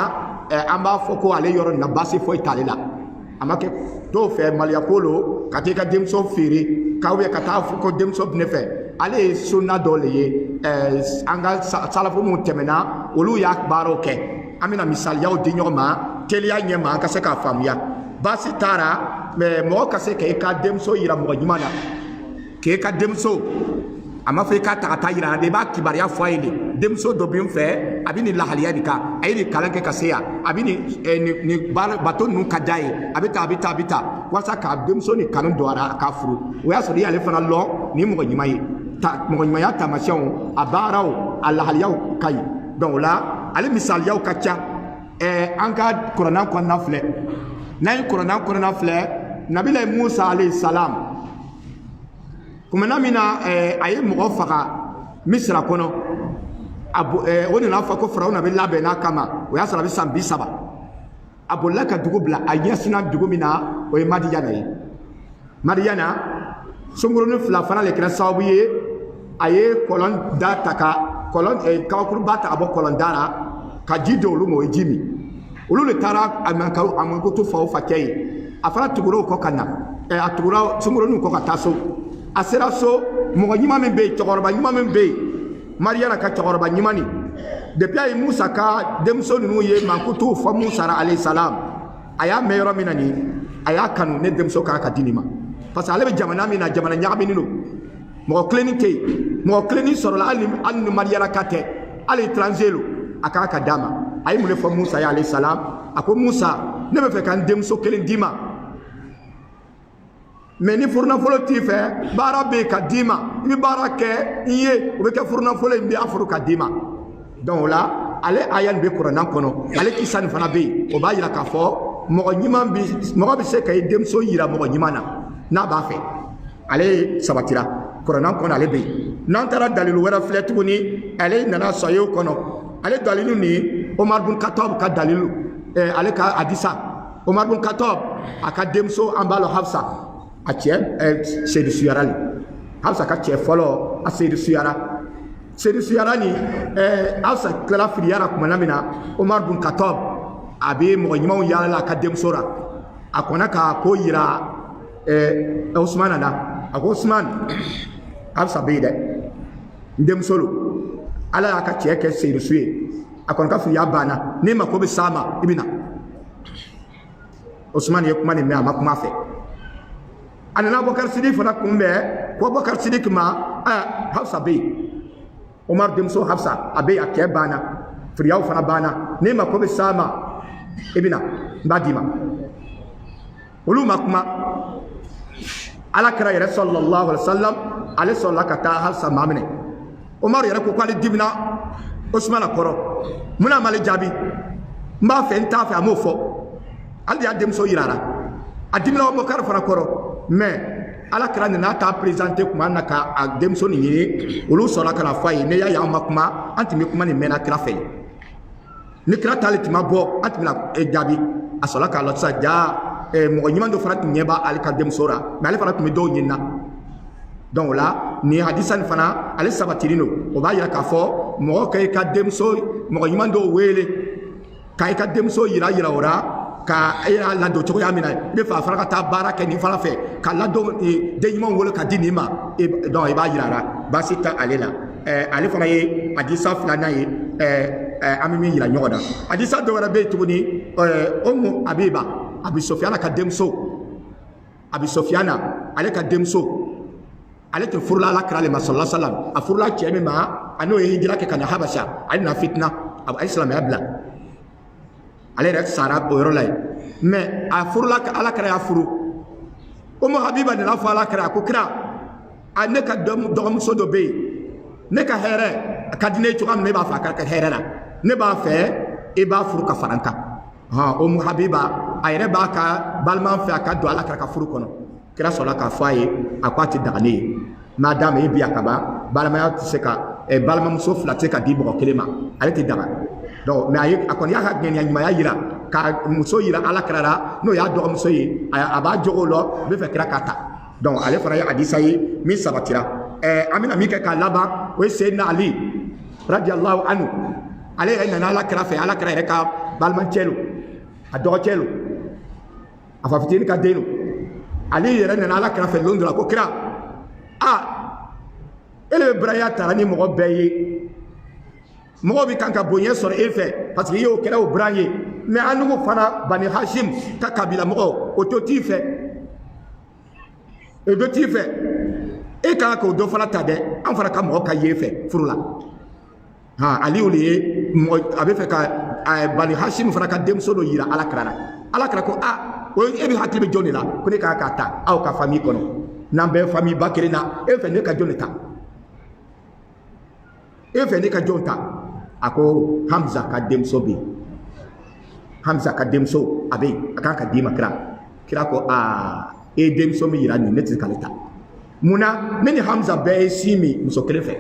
an b'a fɔ ko ale yɔrɔ nin na baasi foyi t'ale la a ma kɛ dɔw fɛ maliyako lo ka taa i ka denmuso feere ka ka taa fɔ ko denmuso bɛ ne fɛ ale ye sunna dɔ le ye an ka salafu minnu tɛmɛna olu y'a baaraw kɛ an bɛna misaliyaw di ɲɔgɔn ma teliya ɲɛ ma an ka se k'a faamuya baasi taara mais mɔgɔ ka se k'e ka denmuso yira mɔgɔ ɲuman na k'e ka denmuso a ma fɔ i k'a ta ka taa yira de i b'a kibaruya fɔ a ye de denmuso dɔ bɛ n fɛ a bɛ nin lahaliya nin kan a ye nin kalan kɛ ka se yan a bɛ nin bato ninnu ka d'a ye a bɛ taa a bɛ taa a bɛ taa walasa k'a denmuso ni kanu dɔgɔyara a k'a furu o y'a sɔrɔ i y'ale fana lɔn nin mɔgɔ ɲuman ye mɔgɔ ɲumanya taamasiyɛnw a baaraw a lahaliyaw ka ɲi donc o la ale misaliyaw ka ca an ka kuranna kɔnɔna filɛ n'an ye kuranna kɔnɔna filɛ nabila Musa alayhi salam kumana min na a ye mɔgɔ faga Misira kɔnɔ o nana fɔ ko Firawuna bɛ labɛn n'a kama o y'a sɔrɔ a bɛ san 30 a bolila ka dugu bila a ɲɛsinna dugu min na o ye Madiyana ye Madiyana sunkurunin 2 fana le kɛra sababu ye a ye kɔlɔn da ta ka kabakuruba ta ka bɔ kɔlɔn da la ka ji di olu ma o ye ji min olu le taara a man ko to fa o fa kɛ ye a fana tugura o kɔ ka na a tugura sunkurunin kɔ ka taa so a sera so mɔgɔ ɲuman min bɛ yen cɛkɔrɔba ɲuman min bɛ yen Mariyana ka cɛkɔrɔba ɲuman ni depuis a ye Musa ka denmuso ninnu ye mankutu fɔ Musa alayhi salam a y'a mɛn yɔrɔ min na nin a y'a kanu ne denmuso kan ka di nin ma parce que ale bɛ jamana min na jamana ɲagaminen don mɔgɔ tilennin tɛ yen mɔgɔ tilennin sɔrɔla hali ni Mariyana ka tɛ hali étranger lo a kan ka d'a ma a ye mun de fɔ Musa ye alayhi salam a ko Musa ne bɛ fɛ ka n denmuso kelen d'i ma mais ni furunafolo t'i fɛ baara bɛ yen ka d'i ma i bɛ baara kɛ i ye o bɛ kɛ furunafolo in bɛ a furu ka d'i ma donc o la ale aya nin bɛ kuranna kɔnɔ ale kisa nin fana bɛ yen o b'a jira k'a fɔ mɔgɔ bɛ se ka i denmuso yira mɔgɔ ɲuman na n'a b'a fɛ ale sabatira kuranna kɔnɔ ale bɛ yen n'an taara dalilu wɛrɛ filɛ tuguni ale nana sɔn ye o kɔnɔ ale dalilu ni Omar bin Khattab ka dalilu ale ka hadisa Omar bin Khattab a ka denmuso an b'a lɔ Hafsa a cɛ Seyidu Suyara le Hafsa ka cɛ fɔlɔ a Seyidu Suyara ni Hafsa tilala filiyara kumana min na Omar bin Khattab a bɛ mɔgɔ ɲumanw yaala a ka denmuso la a kɔnna ka ko yira Usmana na a ko Usman Hafsa bɛ yen dɛ n denmuso lo Ala y'a ka cɛ kɛ Seyidu Su ye a kɔni ka filiya banna n'i mako bɛ s'a ma i bɛ na Usman ye kuma nin mɛn a ma kuma fɛ a nana Abubakar Sidiki fana kunbɛn ko Abubakar Sidiki ma Hafsa bɛ yen Omar denmuso Hafsa a bɛ yen a cɛ banna filiyaw fana banna n'i mako bɛ s'a ma i bɛ na n b'a d'i ma olu ma kuma Alakira yɛrɛ sallallahu alaihi wasallam ale sɔrɔla ka taa Hafsa maa minɛ Omar yɛrɛ ko k'ale dimina Usmana kɔrɔ munna m'ale jaabi n b'a fɛ n t'a fɛ a m'o fɔ ale y'a denmuso yirara a dimina Abubakar fana kɔrɔ mais Alakira nana taa présenté kuma na ka a denmuso nin ɲini olu sɔrɔla ka na fɔ a ye ne y'a ye an ma kuma an tun bɛ kuma nin mɛnna kira fɛ ni kira t'ale tun ma bɔ an tun bɛna jaabi a sɔrɔla k'a lɔ sisan jaa mɔgɔ ɲuman dɔ fana tun ɲɛ b'a ale ka denmuso la mais ale fana tun bɛ dɔw ɲinina donc o la nin hadisa nin fana ale sabatilen don o b'a jira k'a fɔ mɔgɔ ka i ka denmuso mɔgɔ ɲuman dɔw wele ka i ka denmuso yira o la ka e y'a ladon cogoya min na i bɛ fɛ a fana ka taa baara kɛ nin fana fɛ ka ladon den ɲumanw wele ka di nin ma donc i b'a yira a la baasi tɛ ale la ale fana ye hadisa filanan ye an bɛ min yira ɲɔgɔn na hadisa dɔ wɛrɛ bɛ yen tuguni Umu Habiba Abi Sufyana ka denmuso Abi Sufyana ale ka denmuso ale tɛ furula Alakira le ma sallallahu alaihi wasallam a furula cɛ min ma a n'o ye hijira kɛ ka na Habasha ale na fitina a ye silamɛya bila ale yɛrɛ sara o yɔrɔ la yen mais a furula Alakira y'a furu Umu Habiba nana fɔ Alakira ko kira ne ka dɔgɔmuso dɔ bɛ yen ne ka hɛrɛ a ka di ne ye cogoya min na ne b'a fɛ a ka hɛrɛ la ne b'a fɛ i b'a furu ka fara n kan Umu Habiba a yɛrɛ b'a ka balima fɛ a ka don Alakira ka furu kɔnɔ kira sɔrɔla k'a fɔ a ye a ko a tɛ daga ne ye m'a d'a ma i bi a ka ban balimaya tɛ se ka balimamuso fila tɛ se ka di mɔgɔ kelen ma ale tɛ daga donc mais a kɔni y'a ka ŋaniya ɲumanya yira ka muso yira Alakira la n'o y'a dɔgɔmuso ye a b'a jogo lɔ n bɛ fɛ kira k'a ta donc ale fana ye hadisa ye min sabatira an bɛna min kɛ k'a laban o ye Seydina Ali radiyallahu anhu ale yɛrɛ nana Alakira fɛ Alakira yɛrɛ ka balimacɛ lo a dɔgɔcɛ lo a fa fitinin ka den lo ale yɛrɛ nana Alakira fɛ don dɔ la ko kira e le bɛ baraya tara ni mɔgɔ bɛɛ ye mɔgɔ bɛ kan ka bonya sɔrɔ e fɛ parce que i y'o kɛra o bara ye mais an nugu fana Bani Hashim ka kabila mɔgɔ o to t'i fɛ o do t'i fɛ e kan k'o dɔ fana ta dɛ an fana ka mɔgɔ ka ye fɛ furu la ale o de ye a bɛ fɛ ka Bani Hashim fana ka denmuso dɔ yira Alakira la Alakira ko e bɛ hakili bɛ jɔn de la ko ne kan k'a ta aw ka famille kɔnɔ n'an bɛ famille ba kelen na e fɛ ne ka jɔn de ta e fɛ ne ka jɔn ta a ko Hamza ka denmuso bɛ yen Hamza ka demso abe akan ka dima kira ko e demso mi yira ni neti kalita muna meni Hamza be simi muso kelen fɛ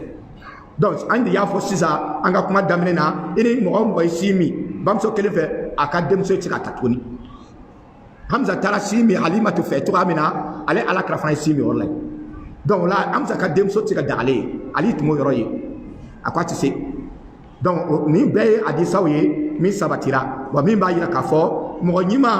donc andi ya fo sisa anga kuma damine na ini mo simi bamso kelen fɛ aka demso ti ka tatuni Hamza tara simi Halimatu fɛ to amina ale ala kra fana simi orla donc la Hamza ka demso ti ka dale ali tumo yoro ye akwati se donc ni be adisaw ye min sabatira wa min b'a yira k'a fɔ mɔgɔ ɲuman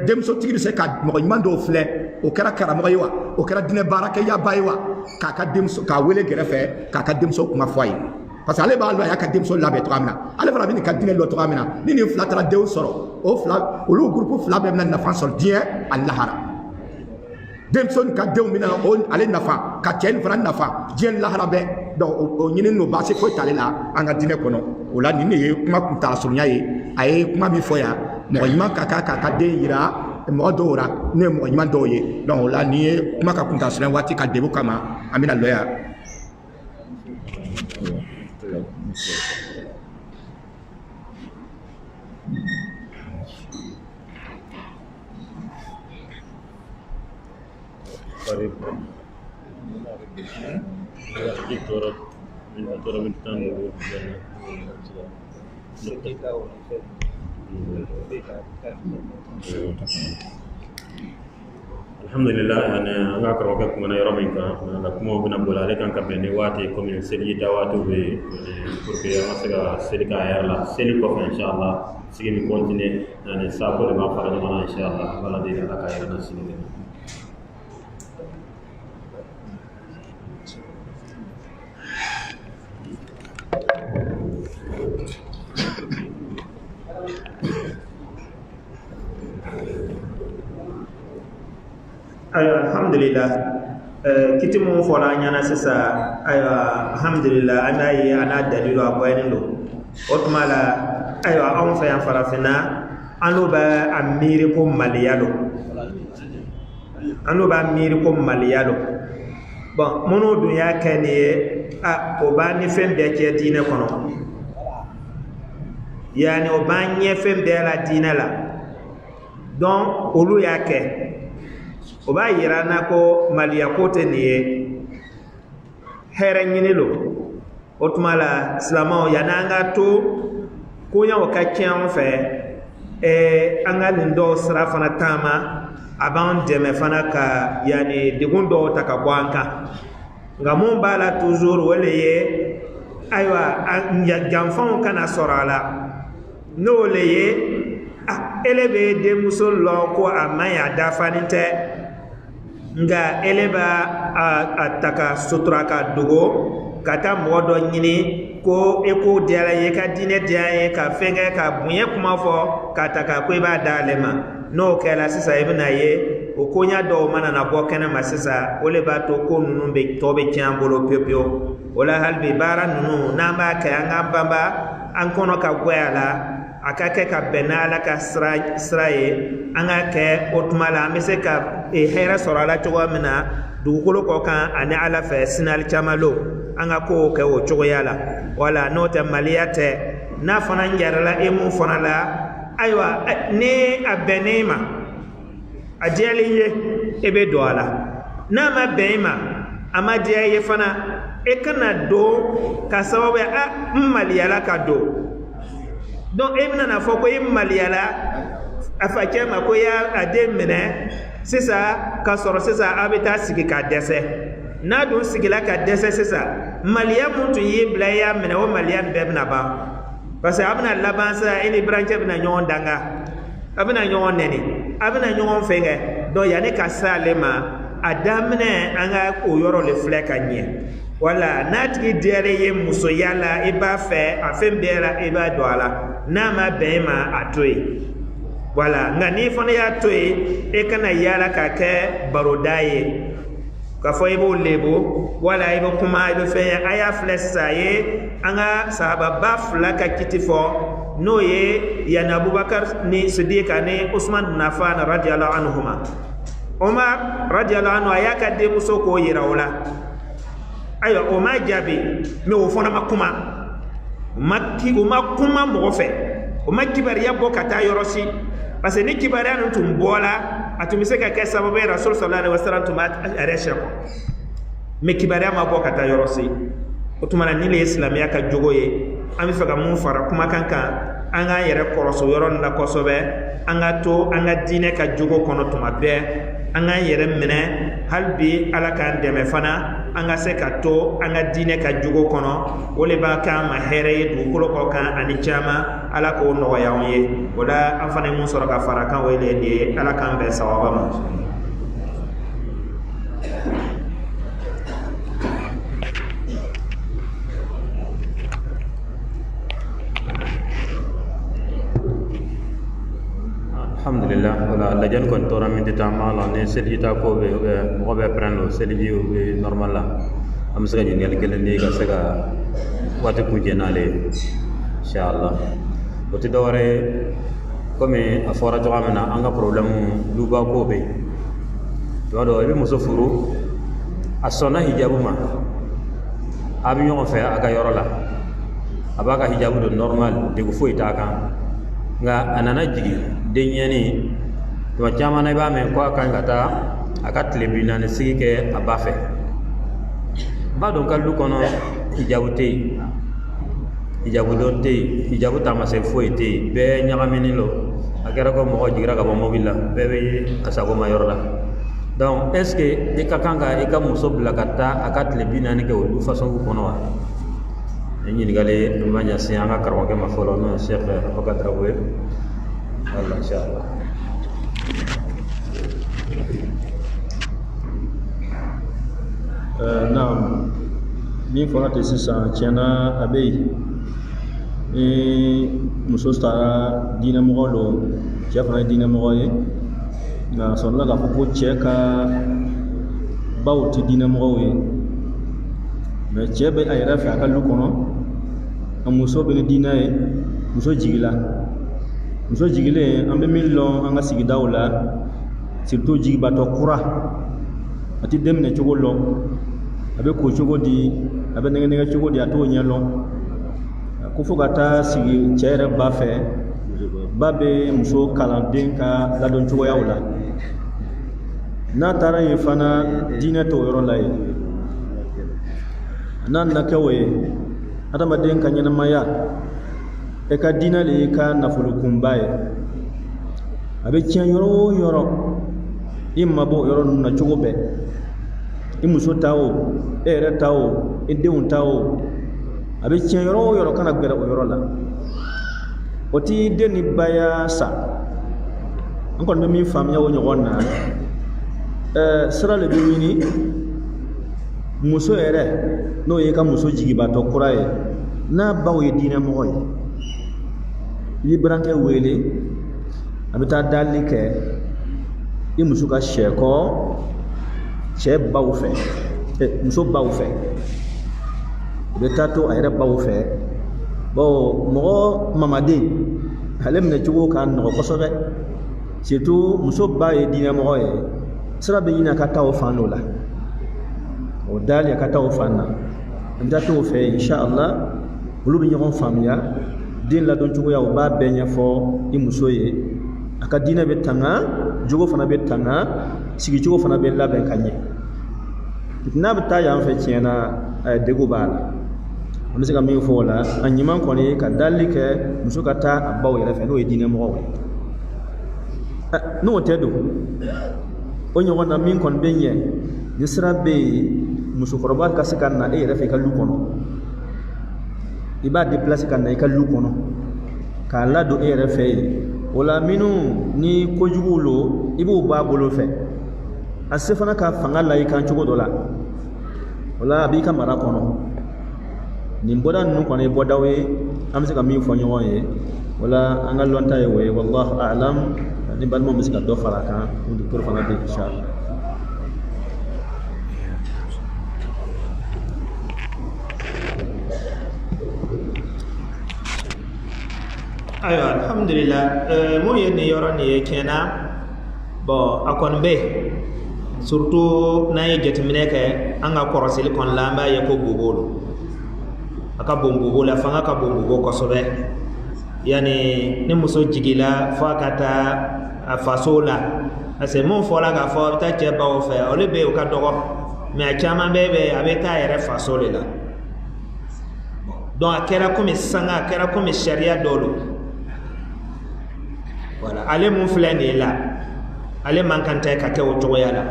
denmusotigi bɛ se ka mɔgɔ ɲuman dɔw filɛ o kɛra karamɔgɔ ye wa o kɛra dinɛ baarakɛyaba ye wa k'a wele gɛrɛfɛ k'a ka denmuso kuma fɔ a ye parce que ale b'a lɔ a y'a ka denmuso labɛn cogoya min na ale fana bɛ nin ka dinɛ lɔ cogoya min na ni nin fila taara denw sɔrɔ o fila olu groupe fila bɛɛ bɛna nafa sɔrɔ diɲɛ ani lahara denmuso nin ka denw bɛna ale nafa ka cɛ nin fana nafa diɲɛ ni lahara bɛɛ donc o ɲini no baasi foyi t'ale la an ka dinɛ kɔnɔ o la nin de ye kuma kuntala surunya ye a ye kuma min fɔ yan mɔgɔ ɲuman ka kan k'a ka den yira mɔgɔ dɔw la ne ye mɔgɔ ɲuman dɔw ye donc o la nin ye kuma ka kuntala surunya waati ka debu kama an bɛna lɔ yan. Alhamdulillah anga ko ko kuma na yoro min ka na kuma bina bola le kan ka ben wati ko min seli dawatu be pour que ya masaka seli ka yar la seli ko inshallah sigi mi continue na sa ko le ma fara na inshallah wala de ka yar na sini. Alhamdulillah kiti mun fɔra ɲana sisan ayiwa alhamdulillah an y'a ye an n'a dalilu a bɔyɛnnen don o tuma la ayiwa anw fɛ yan farafinna an n'o bɛ a miiri ko maliya don an n'o b'a miiri ko maliya don bon minnu dun y'a kɛ nin ye o b'a ni fɛn bɛɛ cɛ diinɛ kɔnɔ yanni o b'an ɲɛ fɛn bɛɛ la diinɛ la donc olu y'a kɛ o b'a yira na ko maliya ko tɛ nin ye hɛrɛ ɲini lo o tuma la silamɛw yanni an ka to koɲɛw ka tiɲɛ an fɛ an ka nin dɔw sira fana taama a b'an dɛmɛ fana ka yanni degun dɔw ta ka bɔ an kan nka mun b'a la toujours o le ye ayiwa janfanw kana sɔrɔ a la n'o le ye ele bɛ denmuso lɔ ko a man ɲi a dafanin tɛ nga ele b'a a ta ka sutura ka dogo ka taa mɔgɔ dɔ ɲini ko e ko diyara ye ka diinɛ diya ye ka fɛn kɛ ka bonya kuma fɔ ka ta ka ko i b'a da ale ma n'o kɛra sisan i bɛna ye o koɲa dɔw mana na bɔ kɛnɛ ma sisan o le b'a to ko ninnu tɔ bɛ tiɲɛ an bolo pewu pewu o la hali bi baara ninnu n'an b'a kɛ an ka banba an kɔnɔ ka bɔ a la a ka kɛ ka bɛn n'Ala ka sira ye an ka kɛ o tuma la an bɛ se ka hɛrɛ sɔrɔ a la cogoya min na dugukolo kɔ kan ani Ala fɛ sinali caman lo an ka kow kɛ o cogoya la wala n'o tɛ maliya tɛ n'a fana yɛrɛla e mun fana la ayiwa ni a bɛnnen ma a diyali ye e bɛ don a la n'a ma bɛn i ma a ma diya i ye fana e kana don ka sababu ye n maliyala ka don donc e bɛna na fɔ ko e maliyala a fa cɛ ma ko a den minɛ sisan ka sɔrɔ sisan a bɛ taa sigi ka dɛsɛ n'a dun sigila ka dɛsɛ sisan maliya mun tun y'i bila i y'a minɛ o maliya nin bɛɛ bɛna ban parce que a bɛna laban sisan e ni burancɛ bɛna ɲɔgɔn danga a bɛna ɲɔgɔn nɛni a bɛna ɲɔgɔn fɛn kɛ donc yanni ka se ale ma a daminɛ an ka o yɔrɔ le filɛ ka ɲɛ wala n'a tigi diyara i ye musoya la i b'a fɛ a fɛn bɛɛ la i b'a don a la n'a ma bɛn i ma a to yen wala nka n'i fana y'a to yen e kana yaala ka kɛ baroda ye k'a fɔ i b'o lebu wala i bɛ kuma i bɛ fɛn ye a y'a filɛ sisan a ye an ka sahababa fila ka kiti fɔ n'o ye yanni Abubakar ni Sidika ni Usman bin Affan radiyallahu anhuma Umar radiyallahu anhu a y'a ka denmuso k'o yira o la ayiwa o ma jaabi mais o fana ma kuma o ma kuma mɔgɔ fɛ o ma kibaruya bɔ ka taa yɔrɔ si parce que ni kibaruya ninnu tun bɔla a tun bɛ se ka kɛ sababu ye rasul sallallahu alaihi wasallam tun b'a yɛrɛ sɛkɔ mais kibaruya ma bɔ ka taa yɔrɔ si o tuma na ni le ye silamɛya ka jogo ye an bɛ fɛ ka mun fara kumakan kan an k'an yɛrɛ kɔrɔso yɔrɔ nin na kosɛbɛ an ka to an ka diinɛ ka jogo kɔnɔ tuma bɛɛ an k'an yɛrɛ minɛ hali bi ala k'an dɛmɛ fana an ka se ka to an ka diinɛ ka jogo kɔnɔ o de b'a k'an ma hɛrɛ ye dugukolo kɔ kan ani caman ala k'o nɔgɔya anw ye o la an fana ye mun sɔrɔ ka fara kan o ye nin ye ala k'an bɛn sawaba ma. alhamdulillah wala lajan kon tora min dita mala ne selji ta ko be mo be prendre selji be normal la am sega ni ngel gelen ni ga sega wata ku jenale inshallah wati dore comme afora to amena anga problème du ba ko be do be muso furu asona hijabu ma abi yon fe aga yorola abaga hijabu do normal de go foita kan nga anana jigi denyani to chama na ba men ko kan gata aka tlebina ne sike abafe ba don kallu kono hijabu donte hijabu tamase foite be nyagamini lo akera ko mo jigira ka bo mobila be be kasago mayor la donc est ce que e ka kanga e ka muso bla kata aka tlebina ne ke o façon ko kono wa ni gale manya si anga karwa ke mafolo no cheikh Abubakar Draboe Allah insyaallah naam min fona te sisan tiana abei muso stara dina mo lo je fana dina mo ye na sonna ga ko cheka bawti dina mo ye mais chebe ay rafa ka lu kono amuso be dina ye muso jigila ambe min lo anga sigi dawla surtout jigi bato kura ati demne chogo lo abe ko chogo di abe nenge chogo di ato nyalo ko fogata sigi chere bafe babe muso kalanden ka la don chogo yawla na tara ye fana dina to yoro lai nan na kawe adama den kanyana maya e ka dina le ka nafulu kumbaye abe tian yoro imma bo yoro na chogo be imuso tawo ere tawo edeun tawo abe tian yoro kana gbera o yoro la oti deni baya sa encore me mi fam yawo nyona sira le bini muso ere no ye ka muso jigi ba to kuraye na bawo ye dina mo yi li branke wele abita dalike i muso ka sheko che bawo fe muso bawo fe beta to ayre bawo fe bo mo mamade halem ne chugo kan no ko sobe surtout muso ba ye dina mo yi sira be yina ka tawo fanola o dal ya kata o fanna nda to fe inshallah bulu bi ñon famia din la don cugo ya o ba benya fo i muso ye aka dina be tanga jogo fana be tanga sigi jogo fana be la ben kanye na be ta ya fe tiena de go bala on se ka mi fo la anyiman ko ni ka dalike muso kata abaw ya fe no e dina mo no tedo onyo wona min kon benye ni sira be muso koroba ka se kan na e refe ka lu kono iba déplacer kan na ka lu kono ka la do e refe wala minu ni kojugulo ibu ba bolo fe asefana ka fanga la kan chugo dola wala bi ka mara kono ni boda nu kono e bodawe am se ka mi fo nyo ye wala angal lonta ye we wallahu a'lam ni ban mo misika do faraka o di pour fana be inshallah. ayo alhamdulillah mo yeni yoro ni kena bo akon be surtout na ye jetmine ke anga korosil kon lamba ye ko bobolo aka bombo la fanga ka bombo ko sobe yani ni muso jigila fo ka taa a faso la parce que mun fɔla k'a fɔ a bɛ taa cɛ baw fɛ olu bɛ yen o ka dɔgɔ mais a caman bɛɛ bɛ a bɛ taa yɛrɛ faso de la donc a kɛra komi sanga a kɛra komi sariya dɔ don voilà ale mun filɛ nin ye la ale man kan tɛ ka kɛ o cogoya la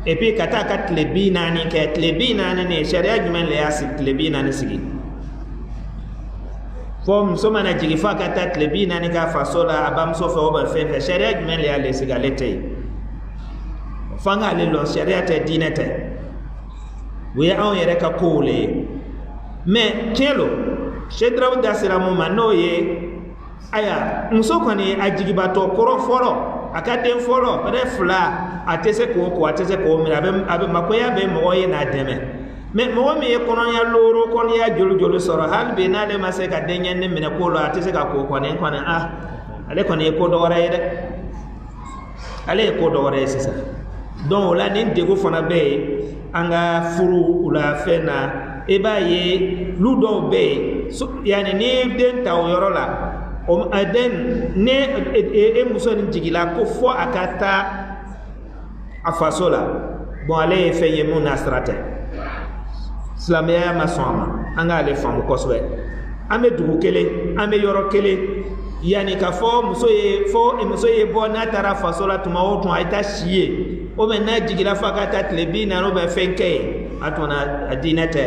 et puis ka taa ka tile 40 kɛ tile 40 ni sariya jumɛn de y'a sigi tile 40 sigi fo muso mana jigi fo a ka taa tile 40 k'a faso la a bamuso fɛ o bɛ fɛn fɛ sariya jumɛn de y'ale sigi ale tɛ yen fo an k'ale lɔn sariya tɛ diinɛ tɛ o ye anw yɛrɛ ka kow le ye mais tiɲɛ lo Sheikh Darabu da sera mun ma n'o ye aya muso kɔni a jigibatɔ kɔrɔ fɔlɔ a ka den fɔlɔ bɛrɛ fila a tɛ se k'o ko a tɛ se k'o minɛ a bɛ makoya bɛ mɔgɔ ye n'a dɛmɛ mais mɔgɔ min ye kɔnɔya looro kɔnɔya joli sɔrɔ hali bi n'ale ma se ka den ɲɛni minɛ ko la a tɛ se ka k'o kɔni ale kɔni ye ko dɔ wɛrɛ ye dɛ ale ye ko dɔ wɛrɛ ye sisan donc o la nin degun fana bɛ yen an ka furu la fɛn na i b'a ye lu dɔw bɛ yen yani ni den ta o yɔrɔ la a den ne e muso ni jigila ko fo a ka taa a faso la bon ale ye fɛn ye mun n'a sira tɛ silamɛya ma sɔn a ma an k'ale faamu kosɛbɛ an bɛ dugu kelen an bɛ yɔrɔ kelen yani ka fɔ muso ye bɔ n'a taara faso la tuma o tuma a ye taa si ye o bɛ n'a jigila fo a ka taa tile 40 o bɛ fɛn kɛ ye a tuma a diinɛ tɛ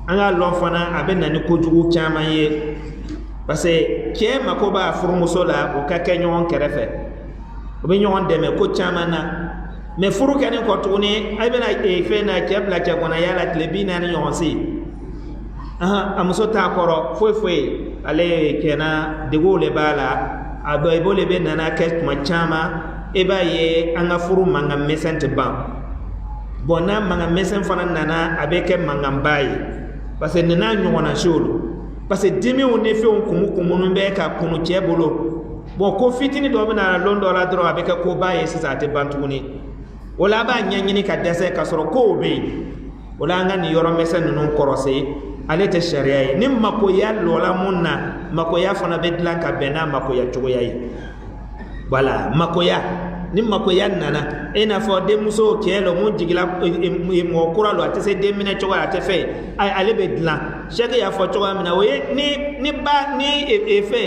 an k'a lɔn fana a bɛ na ni kojugu caman ye parce que cɛ mako b'a furumuso la o ka kɛ ɲɔgɔn kɛrɛfɛ o bɛ ɲɔgɔn dɛmɛ ko caman na mais furu kɛlen kɔ tuguni a bɛna fɛn na cɛ bila cɛ kɔnɔ yala tile 40 ɲɔgɔn se a muso t'a kɔrɔ foyi ale kɛna deguw le b'a la a dɔ i b'o le bɛ nana kɛ tuma caman i b'a ye an ka furu mankan misɛn tɛ ban bon n'a mankan misɛn fana nana a bɛ kɛ mankanba ye parce que nana ɲɔgɔnna sew don parce que dimiw ni fɛnw kumu bɛ ka kunu cɛ bolo bon ko fitini dɔ bɛna lon dɔ la dɔrɔn a bɛ kɛ koba ye sisan a tɛ ban tuguni o la a b'a ɲɛɲini ka dɛsɛ ka sɔrɔ kow bɛ yen o la an ka nin yɔrɔ misɛn ninnu kɔrɔse ale tɛ sariya ye ni makoya lɔla mun na makoya fana bɛ dilan ka bɛn n'a makoya cogoya ye voilà makoya ni makoya nana e n'a fɔ denmuso cɛ lɔ mun jigila mɔgɔ kura lɔ a tɛ se den minɛ cogo a tɛ fɛ ale bɛ dilan sɛki y'a fɔ cogoya min na o ye ni fɛ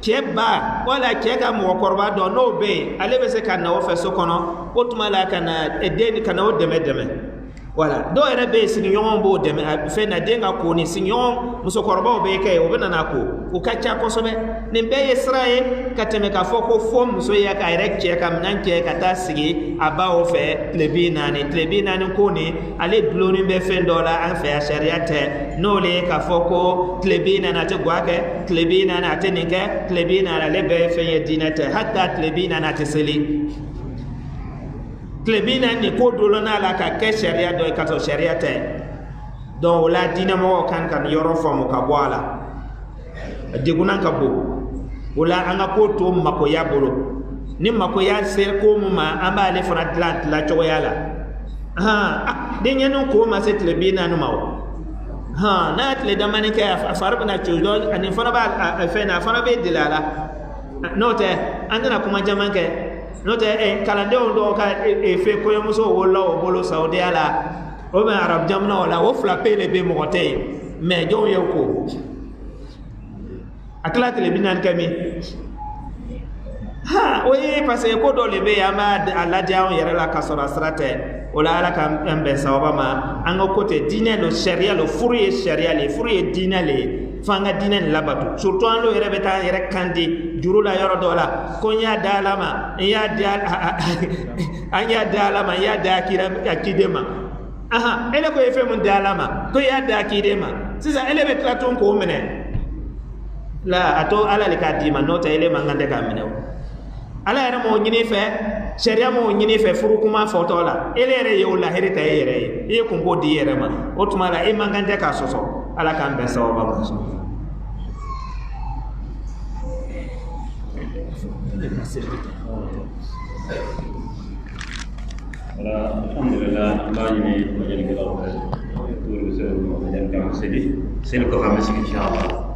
cɛ ba wala cɛ ka mɔgɔkɔrɔba dɔ n'o bɛ yen ale bɛ se ka na o fɛ so kɔnɔ o tuma la ka na den ka na o dɛmɛ voilà dɔw yɛrɛ bɛ yen sigiɲɔgɔnw b'o dɛmɛ fɛn na den ka ko ni sigiɲɔgɔn musokɔrɔbaw bɛ kɛ o bɛ nana ko o ka ca kosɛbɛ nin bɛɛ ye sira ye ka tɛmɛ k'a fɔ ko fo muso ye k'a yɛrɛ cɛ ka minɛn cɛ ka taa sigi a baw fɛ tile 40 ko ni ale dulonin bɛ fɛn dɔ la an fɛ yan sariya tɛ n'o le ye k'a fɔ ko tile 40 a tɛ guwa kɛ tile 40 a tɛ nin kɛ tile 40 ale bɛɛ ye fɛn ye diinɛ tɛ hali tile 40 a tɛ seli tile 40 ni ko dolo n'a la ka kɛ sariya dɔ ye ka sɔrɔ sariya tɛ donc o la diinɛmɔgɔw kan ka nin yɔrɔ faamu ka bɔ a la a degunan ka bon o la an ka ko to makoya bolo ni makoya sera ko mun ma an b'ale fana dilan cogoya la denɲɛninw ko ma se tile 40 ma o n'a tile damani kɛ a fari bɛna cogo ani fana b'a fɛn na a fana bɛ deli a la n'o tɛ an tɛna kuma caman kɛ n'o tɛ kalandenw dɔw ka fɛn kɔɲɔmuso wolola o bolo Saudiya la o bɛ arabu jamanaw la o fila pe de bɛ mɔgɔ tɛ yen mais jɔnw ye ko a tila tile 40 kɛ min o ye parce que ko dɔ de bɛ yen an b'a lajɛ anw yɛrɛ la ka sɔrɔ a sira tɛ o la ala k'an bɛn sababa ma an ka ko tɛ diinɛ lo sariya lo furu ye sariya le furu ye diinɛ le ye fo an ka diinɛ nin labato surtout an dɔw yɛrɛ bɛ taa an yɛrɛ kan di juru la yɔrɔ dɔ la ko n y'a da ala ma an y'a da ala ma n y'a da a kiden ma ele ko ye fɛn mun da ala ma ko i y'a da a kiden ma sisan ele bɛ tila tun k'o minɛ la a to ala le k'a d'i ma n'o tɛ ele man kan tɛ k'a minɛ o ala yɛrɛ m'o ɲini fɛ sariya m'o ɲini fɛ furu kuma fɔtɔ la ele yɛrɛ ye o lahiri ta e yɛrɛ ye i ye kunko di i yɛrɛ ma o tuma la e man kan tɛ k'a sɔsɔ ala k'an bɛn sababa ma alhamdulillah mbajini majani kila turu selu majani kama seli ko fa masiki inshallah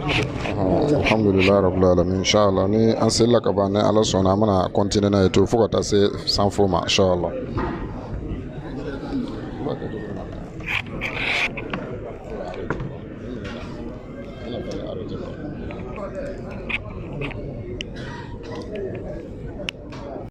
alhamdulillah rabbil alamin inshallah ni an sella ka ban ala sona mana continue na to fuka ta se sans foma inshallah